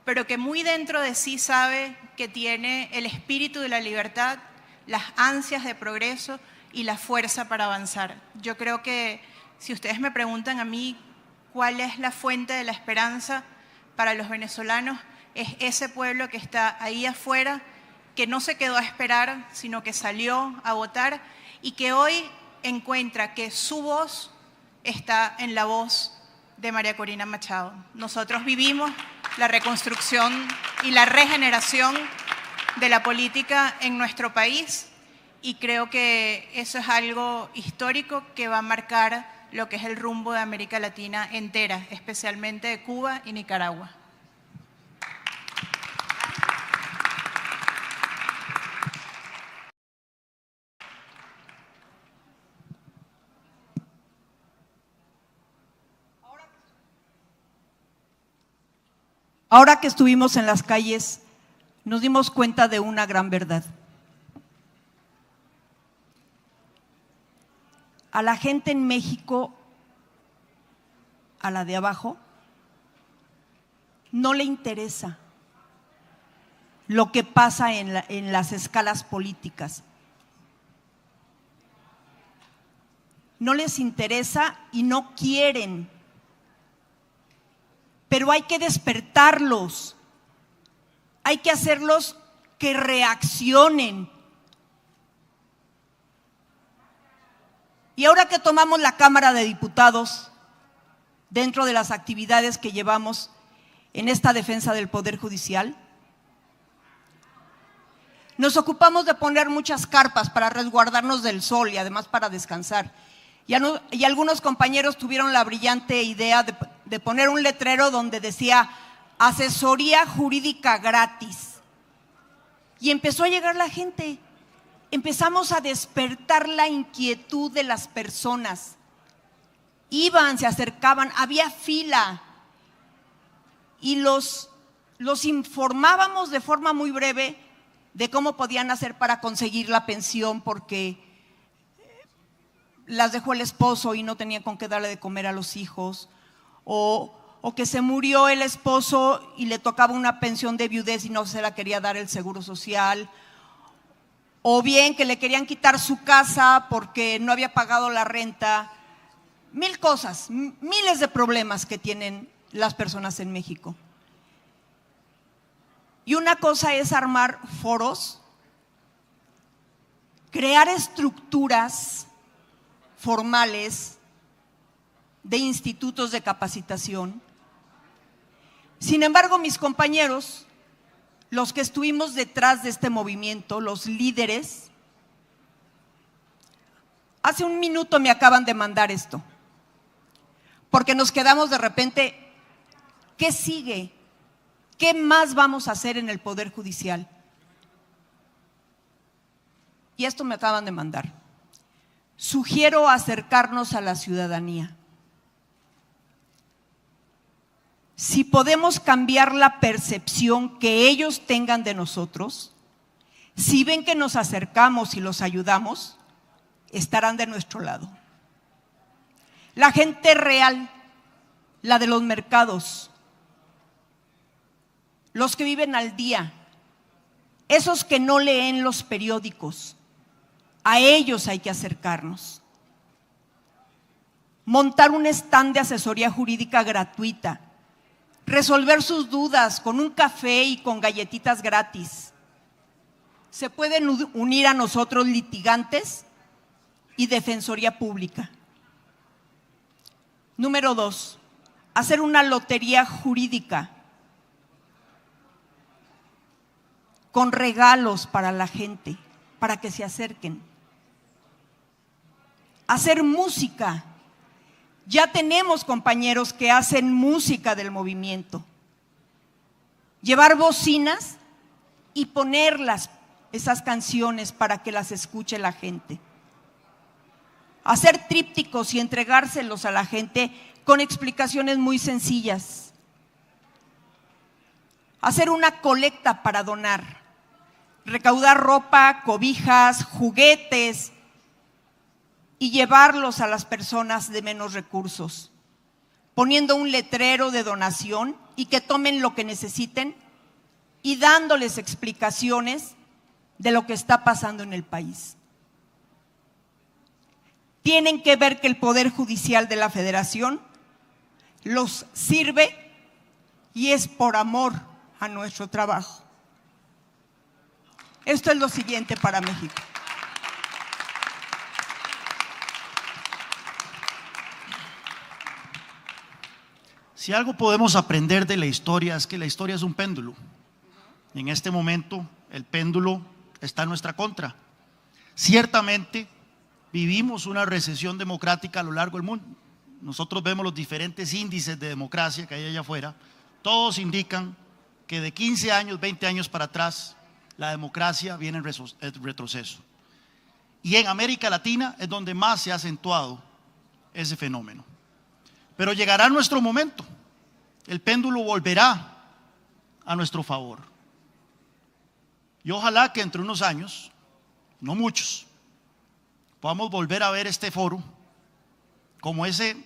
pero que muy dentro de sí sabe que tiene el espíritu de la libertad, las ansias de progreso y la fuerza para avanzar. Yo creo que si ustedes me preguntan a mí cuál es la fuente de la esperanza para los venezolanos, es ese pueblo que está ahí afuera, que no se quedó a esperar, sino que salió a votar y que hoy encuentra que su voz está en la voz de María Corina Machado. Nosotros vivimos la reconstrucción y la regeneración de la política en nuestro país y creo que eso es algo histórico que va a marcar lo que es el rumbo de América Latina entera, especialmente de Cuba y Nicaragua. Ahora que estuvimos en las calles, nos dimos cuenta de una gran verdad. a la gente en México, a la de abajo, no le interesa lo que pasa en las escalas políticas. No les interesa y no quieren. Pero hay que despertarlos. Hay que hacerlos que reaccionen. Y ahora que tomamos la Cámara de Diputados, dentro de las actividades que llevamos en esta defensa del Poder Judicial, nos ocupamos de poner muchas carpas para resguardarnos del sol y además para descansar. Y algunos compañeros tuvieron la brillante idea de poner un letrero donde decía asesoría jurídica gratis. Y empezó a llegar la gente. Empezamos a despertar la inquietud de las personas. Iban, se acercaban, había fila. Y los informábamos de forma muy breve de cómo podían hacer para conseguir la pensión porque las dejó el esposo y no tenía con qué darle de comer a los hijos, o que se murió el esposo y le tocaba una pensión de viudez y no se la quería dar el Seguro Social, o bien que le querían quitar su casa porque no había pagado la renta. Mil cosas, miles de problemas que tienen las personas en México. Y una cosa es armar foros, crear estructuras formales de institutos de capacitación. Sin embargo, mis compañeros, los que estuvimos detrás de este movimiento, los líderes, hace un minuto me acaban de mandar esto, porque nos quedamos de repente, ¿qué sigue? ¿Qué más vamos a hacer en el Poder Judicial? Y esto me acaban de mandar. Sugiero acercarnos a la ciudadanía. Si podemos cambiar la percepción que ellos tengan de nosotros, si ven que nos acercamos y los ayudamos, estarán de nuestro lado. La gente real, la de los mercados, los que viven al día, esos que no leen los periódicos, a ellos hay que acercarnos. Montar un stand de asesoría jurídica gratuita, resolver sus dudas con un café y con galletitas gratis. Se pueden unir a nosotros litigantes y defensoría pública. Número 2, hacer una lotería jurídica con regalos para la gente, para que se acerquen. Hacer música. Ya tenemos compañeros que hacen música del movimiento. Llevar bocinas y ponerlas, esas canciones, para que las escuche la gente. Hacer trípticos y entregárselos a la gente con explicaciones muy sencillas. Hacer una colecta para donar. Recaudar ropa, cobijas, juguetes y llevarlos a las personas de menos recursos, poniendo un letrero de donación y que tomen lo que necesiten y dándoles explicaciones de lo que está pasando en el país. Tienen que ver que el Poder Judicial de la Federación los sirve y es por amor a nuestro trabajo. Esto es lo siguiente para México. Si algo podemos aprender de la historia es que la historia es un péndulo. En este momento el péndulo está en nuestra contra. Ciertamente vivimos una recesión democrática a lo largo del mundo. Nosotros vemos los diferentes índices de democracia que hay allá afuera. Todos indican que de 15 años, 20 años para atrás, la democracia viene en retroceso. Y en América Latina es donde más se ha acentuado ese fenómeno. Pero llegará nuestro momento. El péndulo volverá a nuestro favor. Y ojalá que entre unos años, no muchos, podamos volver a ver este foro como ese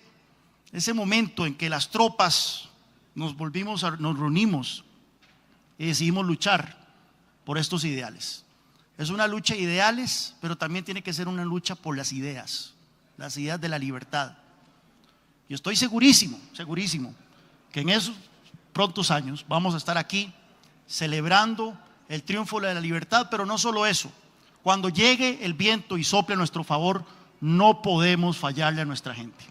momento en que las tropas nos reunimos y decidimos luchar por estos ideales. Es una lucha de ideales, pero también tiene que ser una lucha por las ideas de la libertad. Y estoy segurísimo que en esos prontos años vamos a estar aquí celebrando el triunfo de la libertad, pero no solo eso. Cuando llegue el viento y sople a nuestro favor, no podemos fallarle a nuestra gente.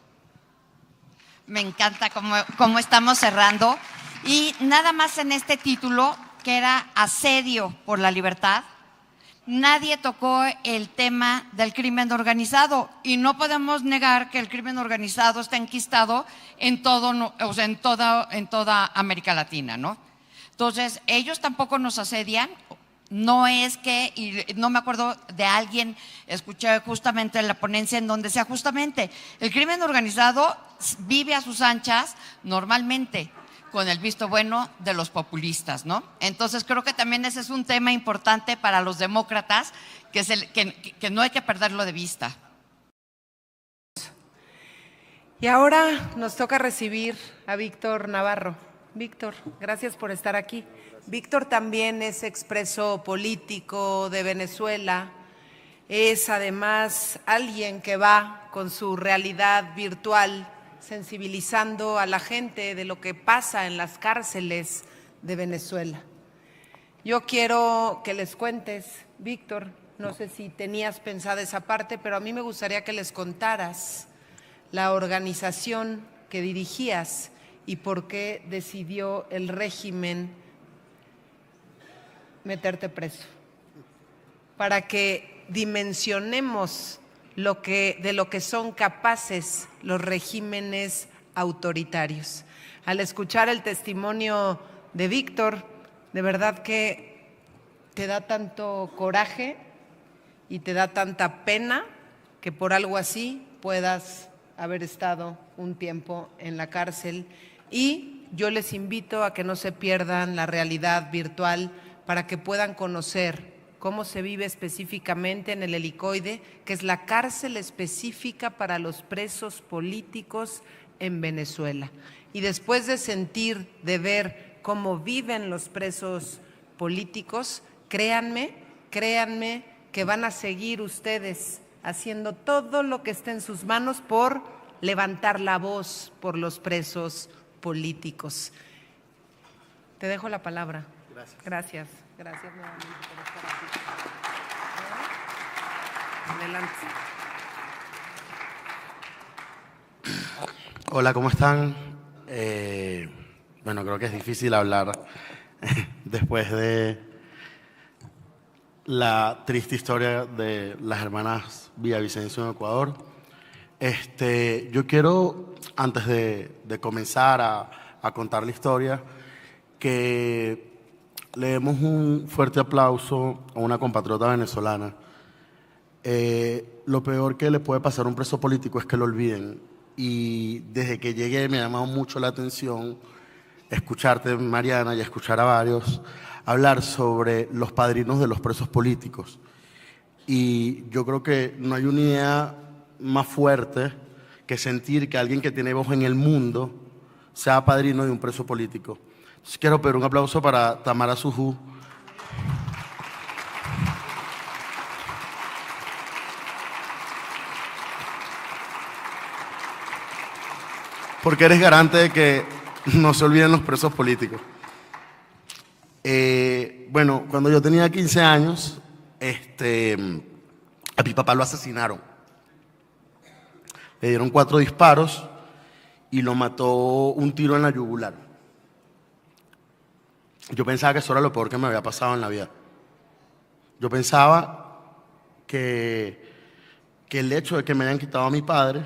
Me encanta cómo estamos cerrando. Y nada más en este título, que era Asedio por la Libertad, nadie tocó el tema del crimen organizado. Y no podemos negar que el crimen organizado está enquistado en toda América Latina, ¿no? Entonces, ellos tampoco nos asedian. No es que, y no me acuerdo de alguien, escuché justamente en la ponencia en donde sea justamente, el crimen organizado vive a sus anchas normalmente con el visto bueno de los populistas, ¿no? Entonces creo que también ese es un tema importante para los demócratas que no hay que perderlo de vista. Y ahora nos toca recibir a Víctor Navarro. Víctor, gracias por estar aquí. Víctor también es expreso político de Venezuela, es además alguien que va con su realidad virtual sensibilizando a la gente de lo que pasa en las cárceles de Venezuela. Yo quiero que les cuentes, Víctor, no sé si tenías pensada esa parte, pero a mí me gustaría que les contaras la organización que dirigías y por qué decidió el régimen meterte preso, para que dimensionemos de lo que son capaces los regímenes autoritarios. Al escuchar el testimonio de Víctor, de verdad que te da tanto coraje y te da tanta pena que por algo así puedas haber estado un tiempo en la cárcel. Y yo les invito a que no se pierdan la realidad virtual para que puedan conocer cómo se vive específicamente en el Helicoide, que es la cárcel específica para los presos políticos en Venezuela. Y después de sentir, de ver cómo viven los presos políticos, créanme que van a seguir ustedes haciendo todo lo que esté en sus manos por levantar la voz por los presos políticos. Te dejo la palabra. Gracias nuevamente por estar aquí. Adelante. Hola, ¿cómo están? Bueno, creo que es difícil hablar después de la triste historia de las hermanas Villavicencio en Ecuador. Yo quiero, antes de comenzar a contar la historia, que le demos un fuerte aplauso a una compatriota venezolana. Lo peor que le puede pasar a un preso político es que lo olviden. Y desde que llegué me ha llamado mucho la atención escucharte, Mariana, y escuchar a varios hablar sobre los padrinos de los presos políticos. Y yo creo que no hay una idea más fuerte que sentir que alguien que tiene voz en el mundo sea padrino de un preso político. Entonces quiero pedir un aplauso para Tamara Sujú. Porque eres garante de que no se olviden los presos políticos. Bueno, cuando yo tenía 15 años, a mi papá lo asesinaron. Le dieron 4 disparos y lo mató un tiro en la yugular. Yo pensaba que eso era lo peor que me había pasado en la vida. Yo pensaba que el hecho de que me hayan quitado a mi padre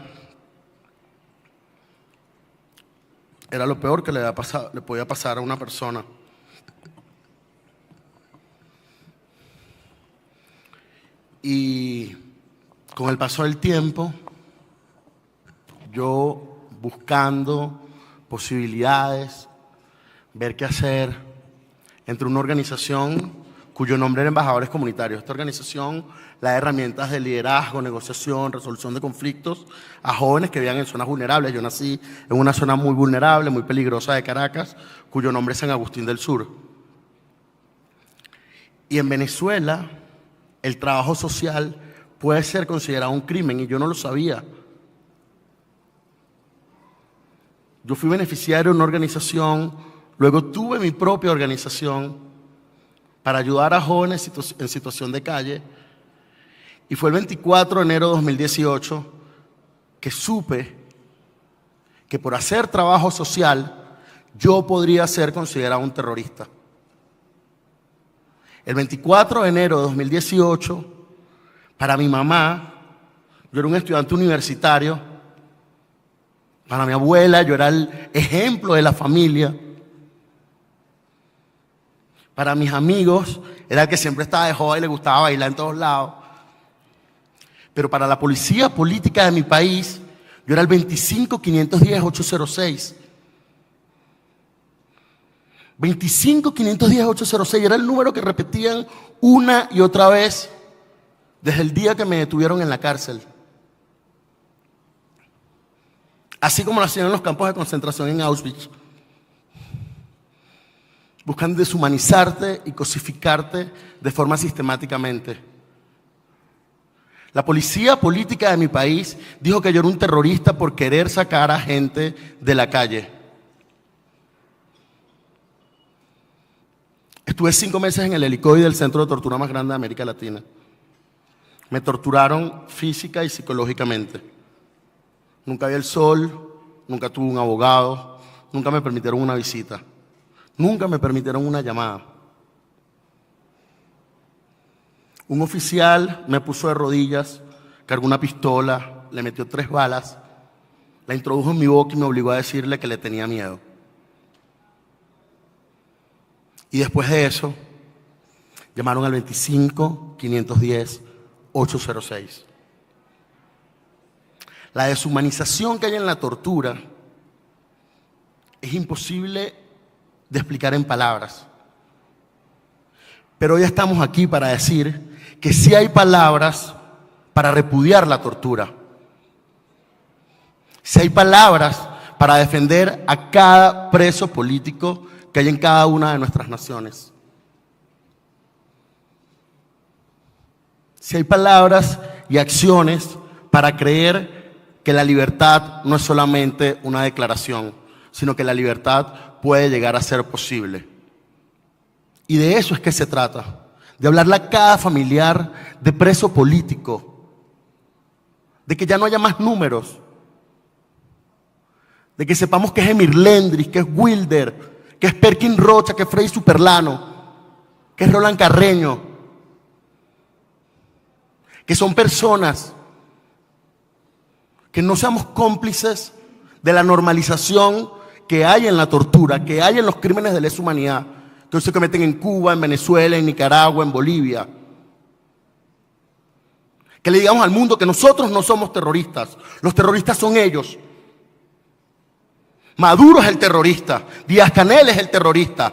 era lo peor que le podía pasar a una persona. Y con el paso del tiempo, yo buscando posibilidades, ver qué hacer, entre una organización cuyo nombre era Embajadores Comunitarios. Esta organización le da herramientas de liderazgo, negociación, resolución de conflictos a jóvenes que vivían en zonas vulnerables. Yo nací en una zona muy vulnerable, muy peligrosa de Caracas, cuyo nombre es San Agustín del Sur. Y en Venezuela, el trabajo social puede ser considerado un crimen, y yo no lo sabía. Yo fui beneficiario de una organización, luego tuve mi propia organización para ayudar a jóvenes en situación de calle, y fue el 24 de enero de 2018 que supe que por hacer trabajo social yo podría ser considerado un terrorista. El 24 de enero de 2018, para mi mamá, yo era un estudiante universitario. Para mi abuela, yo era el ejemplo de la familia. Para mis amigos, era el que siempre estaba de joda y le gustaba bailar en todos lados. Pero para la policía política de mi país, yo era el 25-510-806. 25-510-806 era el número que repetían una y otra vez desde el día que me detuvieron en la cárcel. Así como lo hacían en los campos de concentración en Auschwitz. Buscan deshumanizarte y cosificarte de forma sistemáticamente. La policía política de mi país dijo que yo era un terrorista por querer sacar a gente de la calle. Estuve 5 meses en el helicoide del centro de tortura más grande de América Latina. Me torturaron física y psicológicamente. Nunca vi el sol, nunca tuve un abogado, nunca me permitieron una visita, nunca me permitieron una llamada. Un oficial me puso de rodillas, cargó una pistola, le metió 3 balas, la introdujo en mi boca y me obligó a decirle que le tenía miedo. Y después de eso, llamaron al 25-510-806. La deshumanización que hay en la tortura es imposible de explicar en palabras. Pero hoy estamos aquí para decir que sí hay palabras para repudiar la tortura. Sí hay palabras para defender a cada preso político que hay en cada una de nuestras naciones. Si hay palabras y acciones para creer que la libertad no es solamente una declaración, sino que la libertad puede llegar a ser posible. Y de eso es que se trata, de hablarle a cada familiar de preso político, de que ya no haya más números, de que sepamos que es Emir Lendris, que es Wilder, que es Perkin Rocha, que es Frei Superlano, que es Roland Carreño, que son personas, que no seamos cómplices de la normalización que hay en la tortura, que hay en los crímenes de lesa humanidad, que hoy se cometen en Cuba, en Venezuela, en Nicaragua, en Bolivia. Que le digamos al mundo que nosotros no somos terroristas, los terroristas son ellos. Maduro es el terrorista, Díaz-Canel es el terrorista,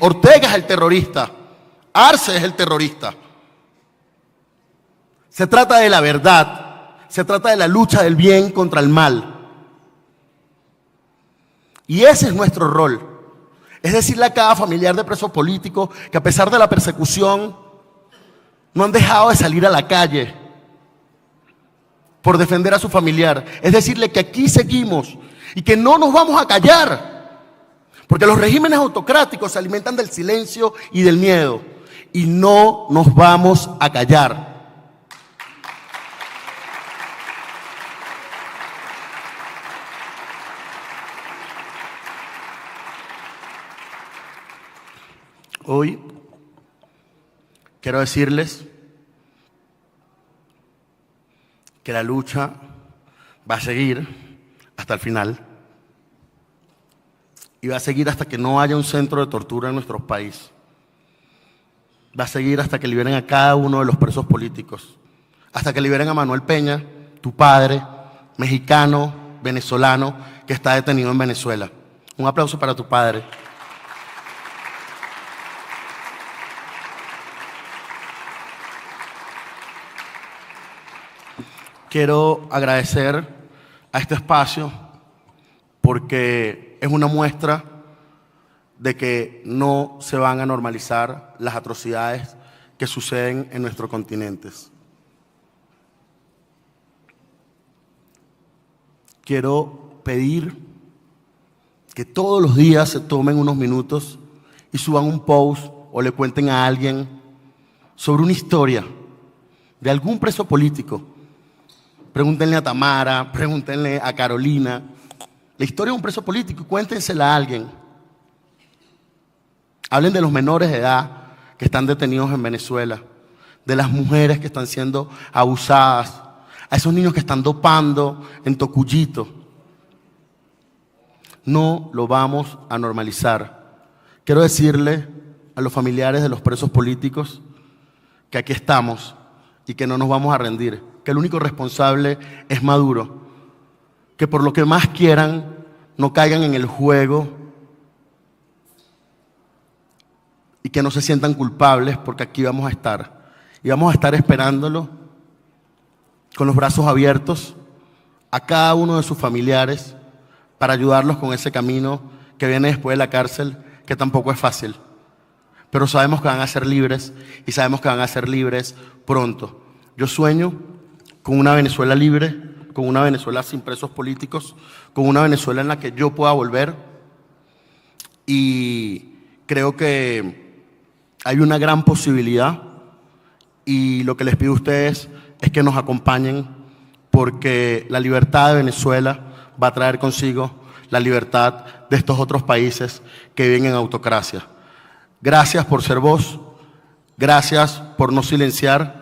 Ortega es el terrorista, Arce es el terrorista. Se trata de la verdad, se trata de la lucha del bien contra el mal. Y ese es nuestro rol. Es decirle a cada familiar de preso político que a pesar de la persecución no han dejado de salir a la calle por defender a su familiar. Es decirle que aquí seguimos y que no nos vamos a callar, porque los regímenes autocráticos se alimentan del silencio y del miedo, y no nos vamos a callar. Hoy quiero decirles que la lucha va a seguir hasta el final y va a seguir hasta que no haya un centro de tortura en nuestro país. Va a seguir hasta que liberen a cada uno de los presos políticos, hasta que liberen a Manuel Peña, tu padre, mexicano, venezolano, que está detenido en Venezuela. Un aplauso para tu padre. quiero agradecer a este espacio porque es una muestra de que no se van a normalizar las atrocidades que suceden en nuestros continentes. Quiero pedir que todos los días se tomen unos minutos y suban un post o le cuenten a alguien sobre una historia de algún preso político. Pregúntenle a Tamara, pregúntenle a Carolina, la historia de un preso político y cuéntensela a alguien. Hablen de los menores de edad que están detenidos en Venezuela, de las mujeres que están siendo abusadas, a esos niños que están dopando en Tocuyito. No lo vamos a normalizar. Quiero decirle a los familiares de los presos políticos que aquí estamos y que no nos vamos a rendir, que el único responsable es Maduro, que por lo que más quieran no caigan en el juego y que no se sientan culpables, porque aquí vamos a estar. Y vamos a estar esperándolo con los brazos abiertos a cada uno de sus familiares para ayudarlos con ese camino que viene después de la cárcel, que tampoco es fácil. Pero sabemos que van a ser libres y sabemos que van a ser libres pronto. Yo sueño con una Venezuela libre, con una Venezuela sin presos políticos, con una Venezuela en la que yo pueda volver, y creo que hay una gran posibilidad, y lo que les pido a ustedes es que nos acompañen, porque la libertad de Venezuela va a traer consigo la libertad de estos otros países que viven en autocracia. Gracias por ser voz, gracias por no silenciar,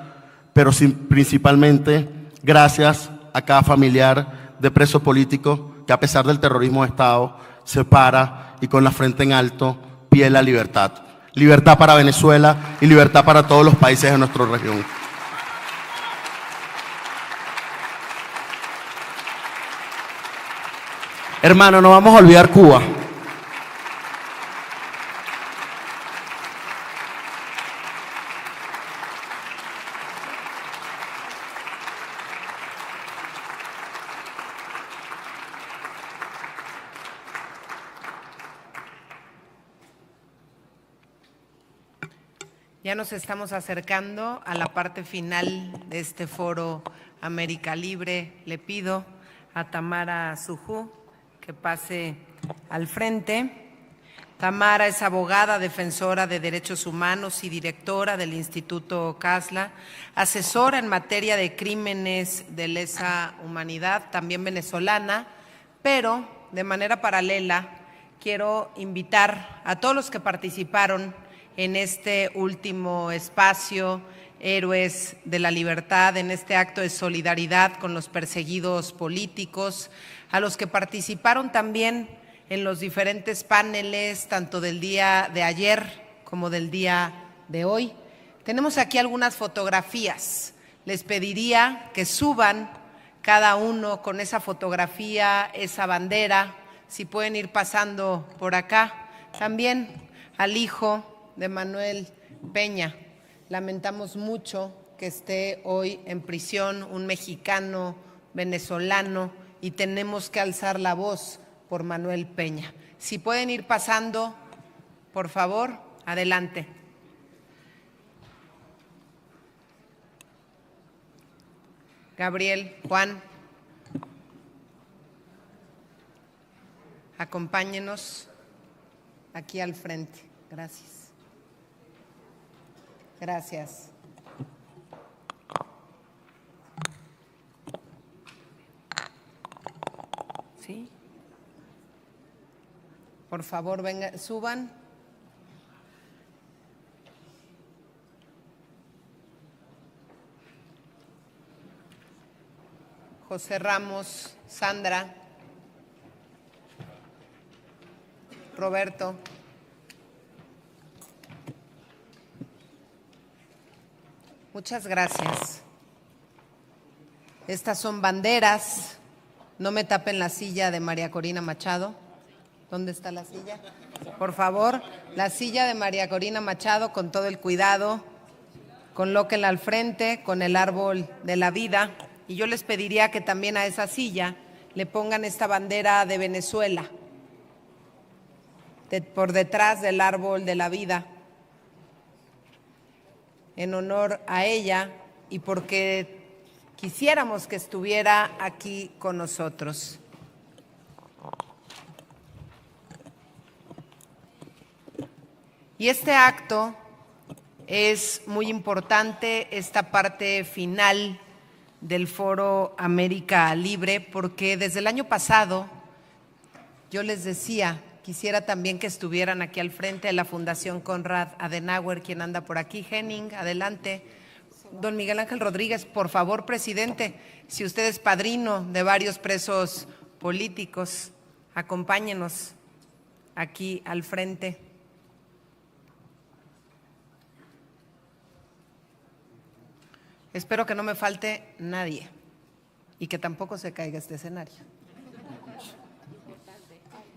pero principalmente gracias a cada familiar de preso político que, a pesar del terrorismo de Estado, se para y con la frente en alto pide la libertad. Libertad para Venezuela y libertad para todos los países de nuestra región. Hermano, no vamos a olvidar Cuba. Ya nos estamos acercando a la parte final de este foro América Libre. Le pido a Tamara Sujú que pase al frente. Tamara es abogada, defensora de derechos humanos y directora del Instituto CASLA, asesora en materia de crímenes de lesa humanidad, también venezolana, pero de manera paralela quiero invitar a todos los que participaron en este último espacio, Héroes de la Libertad, en este acto de solidaridad con los perseguidos políticos, a los que participaron también en los diferentes paneles, tanto del día de ayer como del día de hoy. Tenemos aquí algunas fotografías. Les pediría que suban cada uno con esa fotografía, esa bandera, si pueden ir pasando por acá. También al hijo de Manuel Peña. Lamentamos mucho que esté hoy en prisión un mexicano venezolano y tenemos que alzar la voz por Manuel Peña. Si pueden ir pasando, por favor, adelante. Gabriel, Juan, acompáñenos aquí al frente. Gracias. Gracias. ¿Sí? Por favor, vengan, suban. José Ramos, Sandra, Roberto. Muchas gracias. Estas son banderas. No me tapen la silla de María Corina Machado. ¿Dónde está la silla? Por favor, la silla de María Corina Machado, con todo el cuidado. Colóquenla al frente con el árbol de la vida y yo les pediría que también a esa silla le pongan esta bandera de Venezuela por detrás del árbol de la vida, en honor a ella y porque quisiéramos que estuviera aquí con nosotros. Y este acto es muy importante, esta parte final del Foro América Libre, porque desde el año pasado yo les decía, quisiera también que estuvieran aquí al frente de la Fundación Konrad Adenauer, quien anda por aquí. Henning, adelante. Don Miguel Ángel Rodríguez, por favor, presidente, si usted es padrino de varios presos políticos, acompáñenos aquí al frente. Espero que no me falte nadie y que tampoco se caiga este escenario.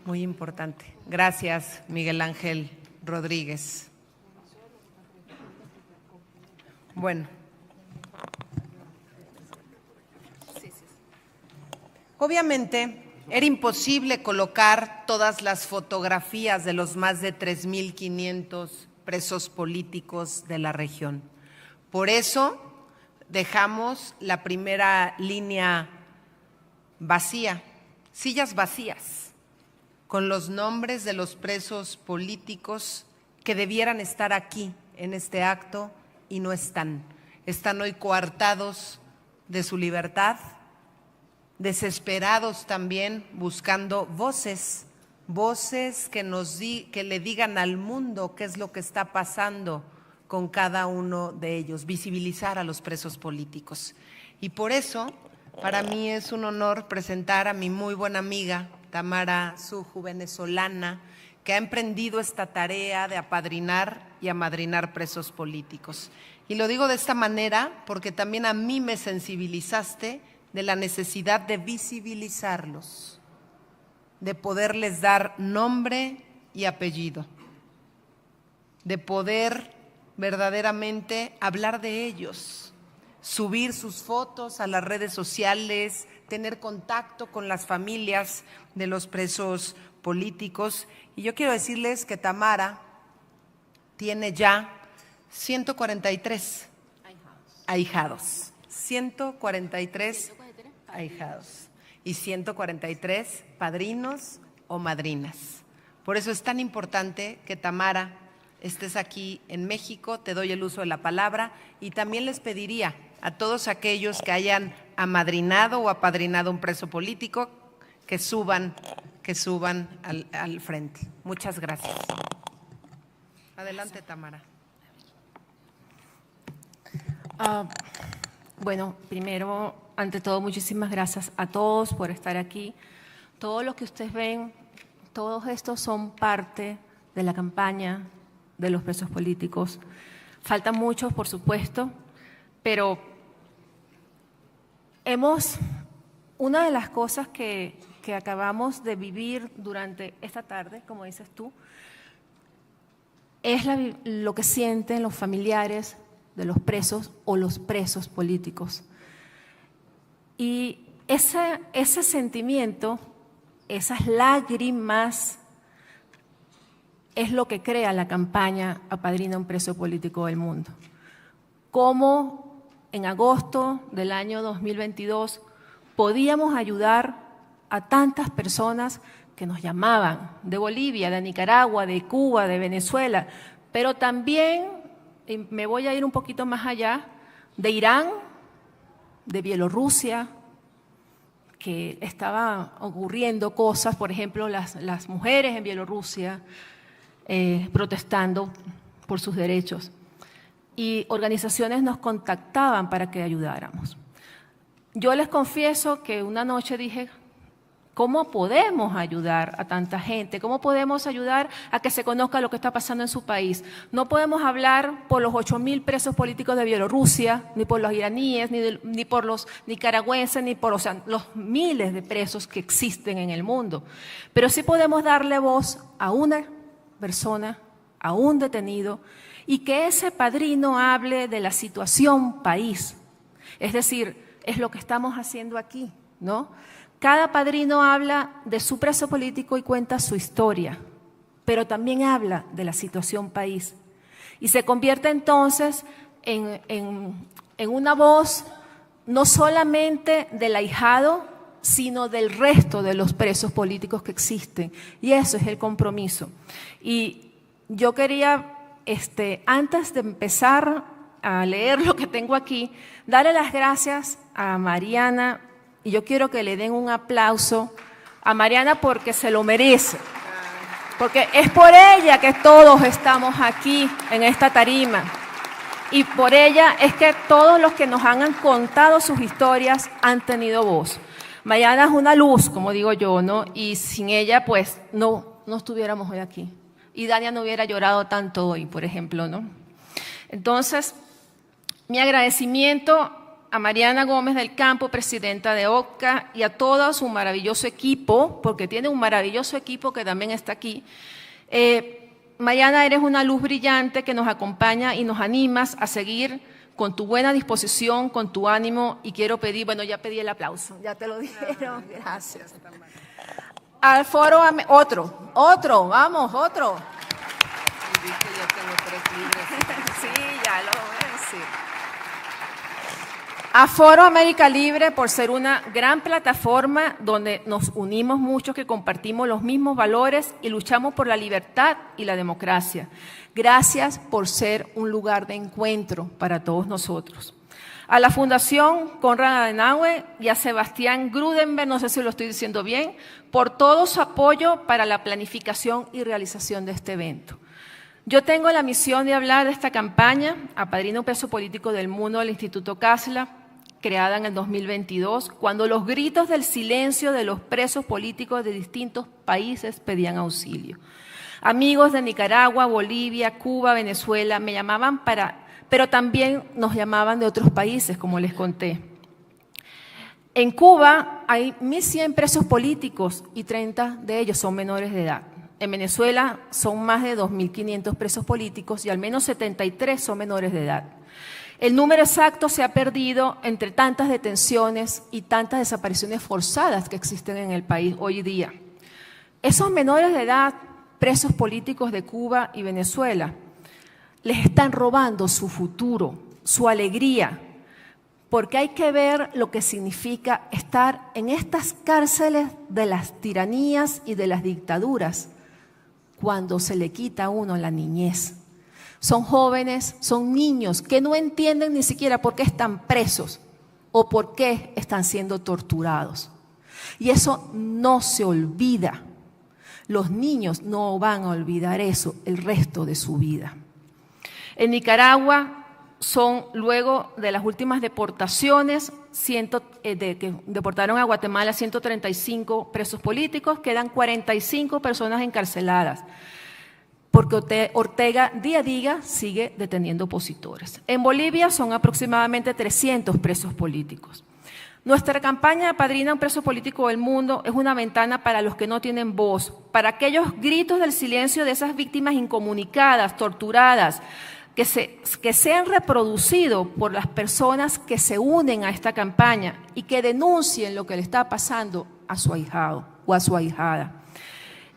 Muy importante. Gracias, Miguel Ángel Rodríguez. Bueno. Obviamente, era imposible colocar todas las fotografías de los más de 3.500 presos políticos de la región. Por eso dejamos la primera línea vacía, sillas vacías, con los nombres de los presos políticos que debieran estar aquí en este acto y no están. Están hoy coartados de su libertad, desesperados también, buscando voces que le digan al mundo qué es lo que está pasando con cada uno de ellos, visibilizar a los presos políticos. Y por eso, para mí es un honor presentar a mi muy buena amiga, Tamara Suju, venezolana, que ha emprendido esta tarea de apadrinar y amadrinar presos políticos. Y lo digo de esta manera porque también a mí me sensibilizaste de la necesidad de visibilizarlos, de poderles dar nombre y apellido, de poder verdaderamente hablar de ellos, subir sus fotos a las redes sociales, tener contacto con las familias de los presos políticos. Y yo quiero decirles que Tamara tiene ya 143 ahijados, 143 ahijados y 143 padrinos o madrinas. Por eso es tan importante que Tamara estés aquí en México, te doy el uso de la palabra y también les pediría a todos aquellos que hayan amadrinado o apadrinado un preso político que suban al frente. Muchas gracias. Adelante, Tamara. Bueno, primero, ante todo, muchísimas gracias a todos por estar aquí. Todo lo que ustedes ven, todos estos son parte de la campaña de los presos políticos. Faltan muchos, por supuesto, pero una de las cosas que acabamos de vivir durante esta tarde, como dices tú, es lo que sienten los familiares de los presos o los presos políticos. Y ese sentimiento, esas lágrimas, es lo que crea la campaña Apadrina un preso político del mundo. Cómo en agosto del año 2022 podíamos ayudar a tantas personas que nos llamaban de Bolivia, de Nicaragua, de Cuba, de Venezuela, pero también, y me voy a ir un poquito más allá, de Irán, de Bielorrusia, que estaban ocurriendo cosas, por ejemplo, las mujeres en Bielorrusia, protestando por sus derechos. Y organizaciones nos contactaban para que ayudáramos. Yo les confieso que una noche dije, ¿cómo podemos ayudar a tanta gente? ¿Cómo podemos ayudar a que se conozca lo que está pasando en su país? No podemos hablar por los 8.000 presos políticos de Bielorrusia, ni por los iraníes, ni por los nicaragüenses, ni por los miles de presos que existen en el mundo. Pero sí podemos darle voz a una persona, a un detenido, y que ese padrino hable de la situación país, Es decir, es lo que estamos haciendo aquí, ¿no? Cada padrino habla de su preso político y cuenta su historia, pero también habla de la situación país. Y se convierte entonces en una voz no solamente del ahijado, sino del resto de los presos políticos que existen. Y eso es el compromiso. Y yo quería, antes de empezar a leer lo que tengo aquí, darle las gracias a Mariana, y yo quiero que le den un aplauso a Mariana porque se lo merece. Porque es por ella que todos estamos aquí en esta tarima. Y por ella es que todos los que nos han contado sus historias han tenido voz. Mariana es una luz, como digo yo, ¿no? Y sin ella, pues, no estuviéramos hoy aquí. Y Dania no hubiera llorado tanto hoy, por ejemplo, ¿no? Entonces, mi agradecimiento a Mariana Gómez del Campo, presidenta de OCCA, y a todo su maravilloso equipo, porque tiene un maravilloso equipo que también está aquí. Mariana, eres una luz brillante que nos acompaña y nos animas a seguir con tu buena disposición, con tu ánimo, y quiero pedir, bueno, ya pedí el aplauso, ya te lo dijeron, gracias. Al foro, otro, vamos, otro. Sí, ya lo voy a decir. A Foro América Libre, por ser una gran plataforma donde nos unimos muchos que compartimos los mismos valores y luchamos por la libertad y la democracia. Gracias por ser un lugar de encuentro para todos nosotros. A la Fundación Konrad Adenauer y a Sebastián Grudenberg, no sé si lo estoy diciendo bien, por todo su apoyo para la planificación y realización de este evento. Yo tengo la misión de hablar de esta campaña, Apadrina Preso Político del Mundo del Instituto Casla, creada en el 2022, cuando los gritos del silencio de los presos políticos de distintos países pedían auxilio. Amigos de Nicaragua, Bolivia, Cuba, Venezuela me llamaban pero también nos llamaban de otros países, como les conté. En Cuba hay 1.100 presos políticos y 30 de ellos son menores de edad. En Venezuela son más de 2.500 presos políticos y al menos 73 son menores de edad. El número exacto se ha perdido entre tantas detenciones y tantas desapariciones forzadas que existen en el país hoy día. Esos menores de edad, presos políticos de Cuba y Venezuela, les están robando su futuro, su alegría, porque hay que ver lo que significa estar en estas cárceles de las tiranías y de las dictaduras cuando se le quita a uno la niñez. Son jóvenes, son niños que no entienden ni siquiera por qué están presos o por qué están siendo torturados. Y eso no se olvida. Los niños no van a olvidar eso el resto de su vida. En Nicaragua son, luego de las últimas deportaciones, que deportaron a Guatemala 135 presos políticos, quedan 45 personas encarceladas, porque Ortega día a día sigue deteniendo opositores. En Bolivia son aproximadamente 300 presos políticos. Nuestra campaña Apadrina un Preso Político del Mundo es una ventana para los que no tienen voz, para aquellos gritos del silencio de esas víctimas incomunicadas, torturadas, que se han reproducido por las personas que se unen a esta campaña y que denuncien lo que le está pasando a su ahijado o a su ahijada.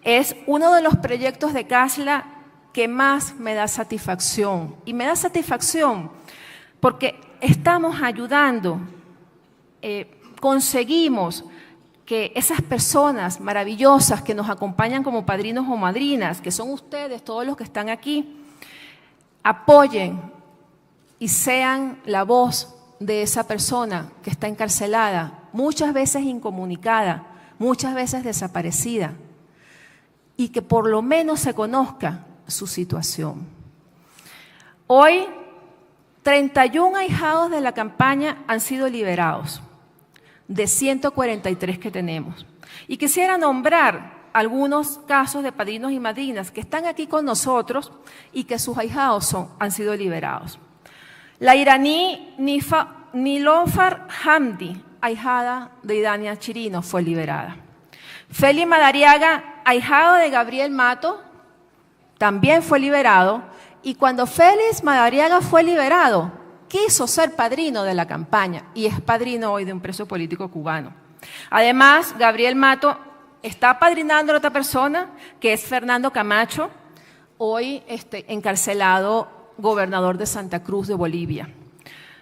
Es uno de los proyectos de Casla que más me da satisfacción. Y me da satisfacción porque estamos ayudando, conseguimos que esas personas maravillosas que nos acompañan como padrinos o madrinas, que son ustedes, todos los que están aquí, apoyen y sean la voz de esa persona que está encarcelada, muchas veces incomunicada, muchas veces desaparecida, y que por lo menos se conozca su situación. Hoy, 31 ahijados de la campaña han sido liberados, de 143 que tenemos. Y quisiera nombrar algunos casos de padrinos y madrinas que están aquí con nosotros y que sus ahijados han sido liberados. La iraní Nilofar Hamdi, ahijada de Idania Chirino, fue liberada. Félix Madariaga, ahijado de Gabriel Mato, también fue liberado. Y cuando Félix Madariaga fue liberado, quiso ser padrino de la campaña y es padrino hoy de un preso político cubano. Además, Gabriel Mato está apadrinando a otra persona, que es Fernando Camacho, hoy encarcelado gobernador de Santa Cruz de Bolivia.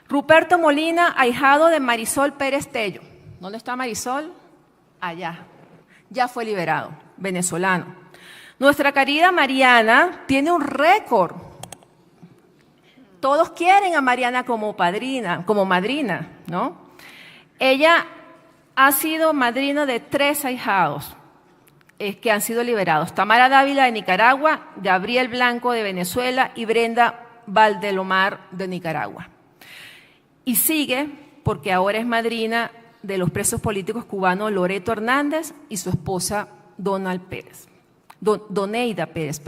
Ruperto Molina, ahijado de Marisol Pérez Tello. ¿Dónde está Marisol? Allá. Ya fue liberado, venezolano. Nuestra querida Mariana tiene un récord. Todos quieren a Mariana como madrina, ¿no? Ella ha sido madrina de 3 ahijados que han sido liberados. Tamara Dávila de Nicaragua, Gabriel Blanco de Venezuela y Brenda Valdelomar de Nicaragua. Y sigue porque ahora es madrina de los presos políticos cubanos Loreto Hernández y su esposa Doneida Pérez.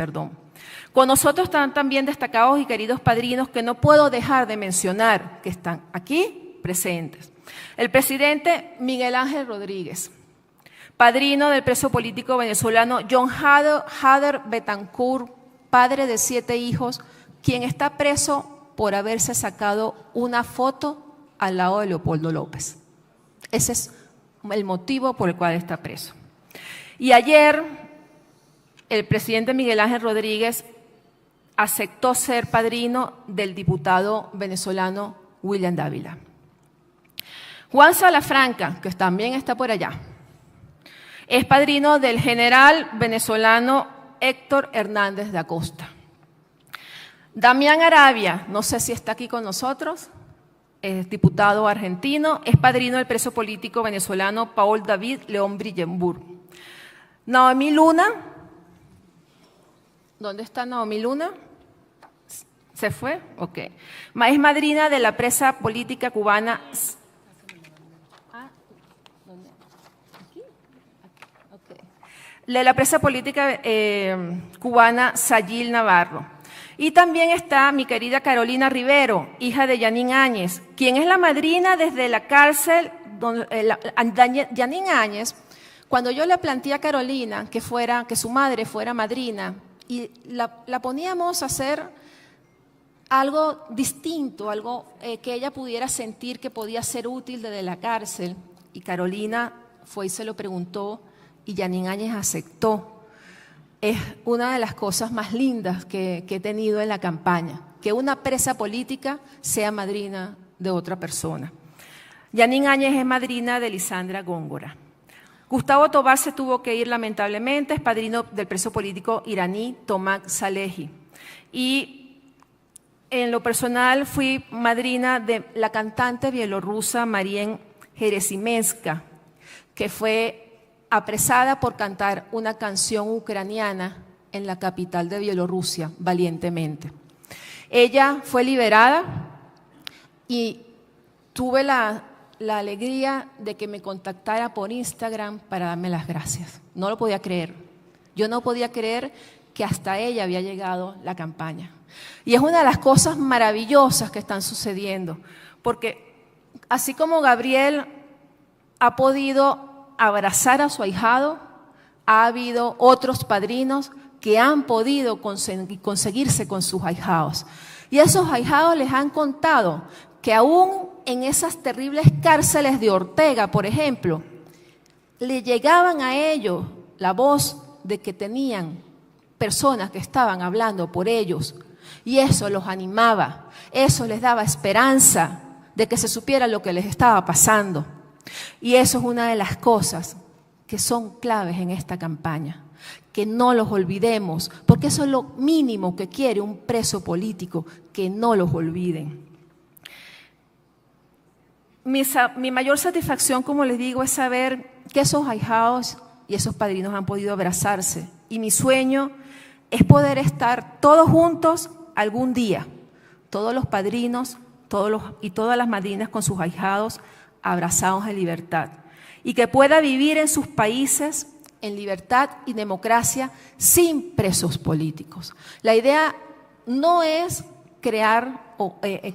Con nosotros están también destacados y queridos padrinos que no puedo dejar de mencionar, que están aquí presentes. El presidente Miguel Ángel Rodríguez, padrino del preso político venezolano John Hader Betancourt, padre de 7 hijos, quien está preso por haberse sacado una foto al lado de Leopoldo López. Ese es el motivo por el cual está preso. Y ayer el presidente Miguel Ángel Rodríguez aceptó ser padrino del diputado venezolano William Dávila. Juan Salafranca, que también está por allá, es padrino del general venezolano Héctor Hernández da Costa. Damián Arabia, no sé si está aquí con nosotros, es diputado argentino, es padrino del preso político venezolano Paul David León Brillenburg. Naomi Luna, ¿dónde está Naomi Luna? ¿Se fue? Ok. Es madrina de la presa política cubana. De la presa política cubana Sayil Navarro. Y también está mi querida Carolina Rivero, hija de Yanín Áñez, quien es la madrina desde la cárcel. Yanín Áñez, cuando yo le planteé a Carolina que su madre fuera madrina, y la poníamos a hacer algo distinto, algo que ella pudiera sentir que podía ser útil desde la cárcel, y Carolina fue y se lo preguntó, y Yanín Áñez aceptó. Es una de las cosas más lindas que he tenido en la campaña, que una presa política sea madrina de otra persona. Yanín Áñez es madrina de Lisandra Góngora. Gustavo Tobar se tuvo que ir lamentablemente, es padrino del preso político iraní Tomak Salehi. Y en lo personal fui madrina de la cantante bielorrusa Marien Jeresimenska, que fue apresada por cantar una canción ucraniana en la capital de Bielorrusia, valientemente. Ella fue liberada y tuve la alegría de que me contactara por Instagram para darme las gracias. No lo podía creer. Yo no podía creer que hasta ella había llegado la campaña. Y es una de las cosas maravillosas que están sucediendo, porque así como Gabriel ha podido abrazar a su ahijado, ha habido otros padrinos que han podido conseguirse con sus ahijados. Y esos ahijados les han contado que aún en esas terribles cárceles de Ortega, por ejemplo, le llegaban a ellos la voz de que tenían personas que estaban hablando por ellos, y eso los animaba, eso les daba esperanza de que se supiera lo que les estaba pasando. Y eso es una de las cosas que son claves en esta campaña, que no los olvidemos, porque eso es lo mínimo que quiere un preso político, que no los olviden. Mi mayor satisfacción, como les digo, es saber que esos ahijados y esos padrinos han podido abrazarse, y mi sueño es poder estar todos juntos algún día, todos los padrinos y todas las madrinas con sus ahijados abrazados en libertad, y que pueda vivir en sus países en libertad y democracia sin presos políticos. La idea no es crear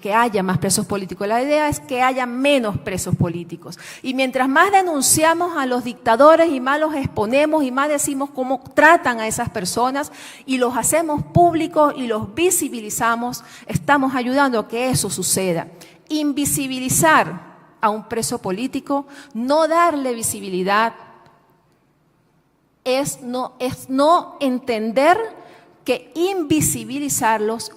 que haya más presos políticos. La idea es que haya menos presos políticos. Y mientras más denunciamos a los dictadores y más los exponemos y más decimos cómo tratan a esas personas y los hacemos públicos y los visibilizamos, estamos ayudando a que eso suceda. Invisibilizar a un preso político, no darle visibilidad, es no entender que invisibilizarlos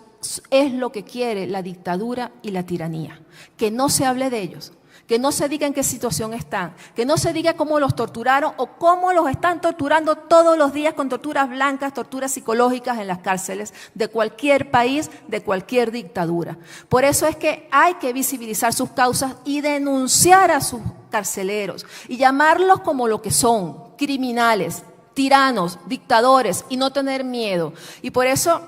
es lo que quiere la dictadura y la tiranía. Que no se hable de ellos, que no se diga en qué situación están, que no se diga cómo los torturaron o cómo los están torturando todos los días con torturas blancas, torturas psicológicas en las cárceles de cualquier país, de cualquier dictadura. Por eso es que hay que visibilizar sus causas y denunciar a sus carceleros y llamarlos como lo que son, criminales, tiranos, dictadores, y no tener miedo. Y por eso,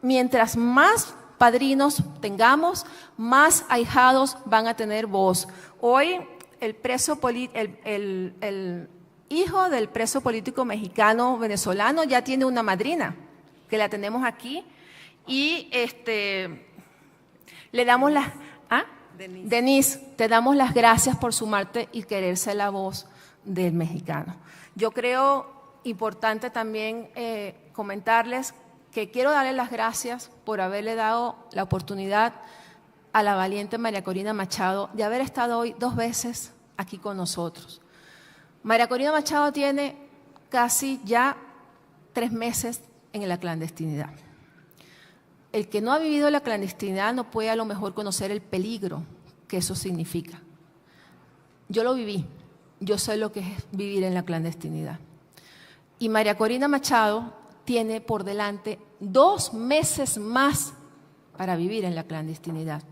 mientras más padrinos tengamos, más ahijados van a tener voz. Hoy el hijo del preso político mexicano venezolano ya tiene una madrina, que la tenemos aquí, y le damos las... Denise, te damos las gracias por sumarte y querer ser la voz del mexicano. Yo creo importante también comentarles que quiero darle las gracias por haberle dado la oportunidad a la valiente María Corina Machado de haber estado hoy 2 veces aquí con nosotros. María Corina Machado tiene casi ya 3 meses en la clandestinidad. El que no ha vivido la clandestinidad no puede a lo mejor conocer el peligro que eso significa. Yo lo viví, yo sé lo que es vivir en la clandestinidad. Y María Corina Machado tiene por delante 2 meses más para vivir en la clandestinidad.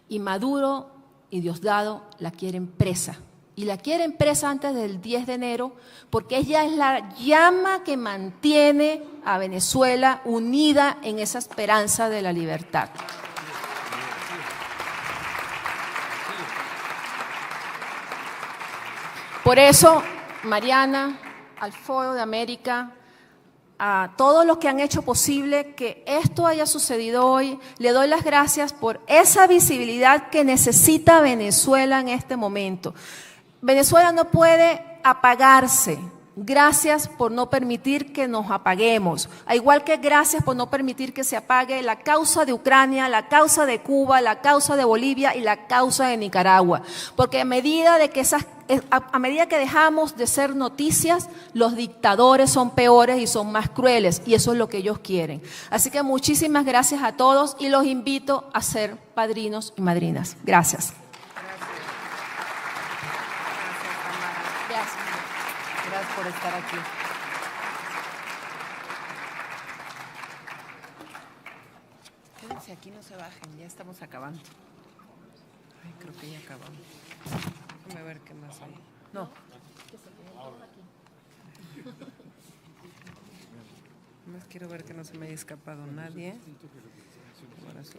Y Maduro y Diosdado la quieren presa. Y la quieren presa antes del 10 de enero porque ella es la llama que mantiene a Venezuela unida en esa esperanza de la libertad. Por eso, Mariana, al Foro de América, a todos los que han hecho posible que esto haya sucedido hoy, le doy las gracias por esa visibilidad que necesita Venezuela en este momento. Venezuela no puede apagarse. Gracias por no permitir que nos apaguemos. Al igual que gracias por no permitir que se apague la causa de Ucrania, la causa de Cuba, la causa de Bolivia y la causa de Nicaragua. Porque a medida que dejamos de ser noticias, los dictadores son peores y son más crueles. Y eso es lo que ellos quieren. Así que muchísimas gracias a todos y los invito a ser padrinos y madrinas. Gracias. Gracias por estar aquí. Quédense aquí, no se bajen, ya estamos acabando. Ay, creo que ya acabamos. Déjame ver qué más hay. No. Más quiero ver que no se me haya escapado nadie. Ahora sí.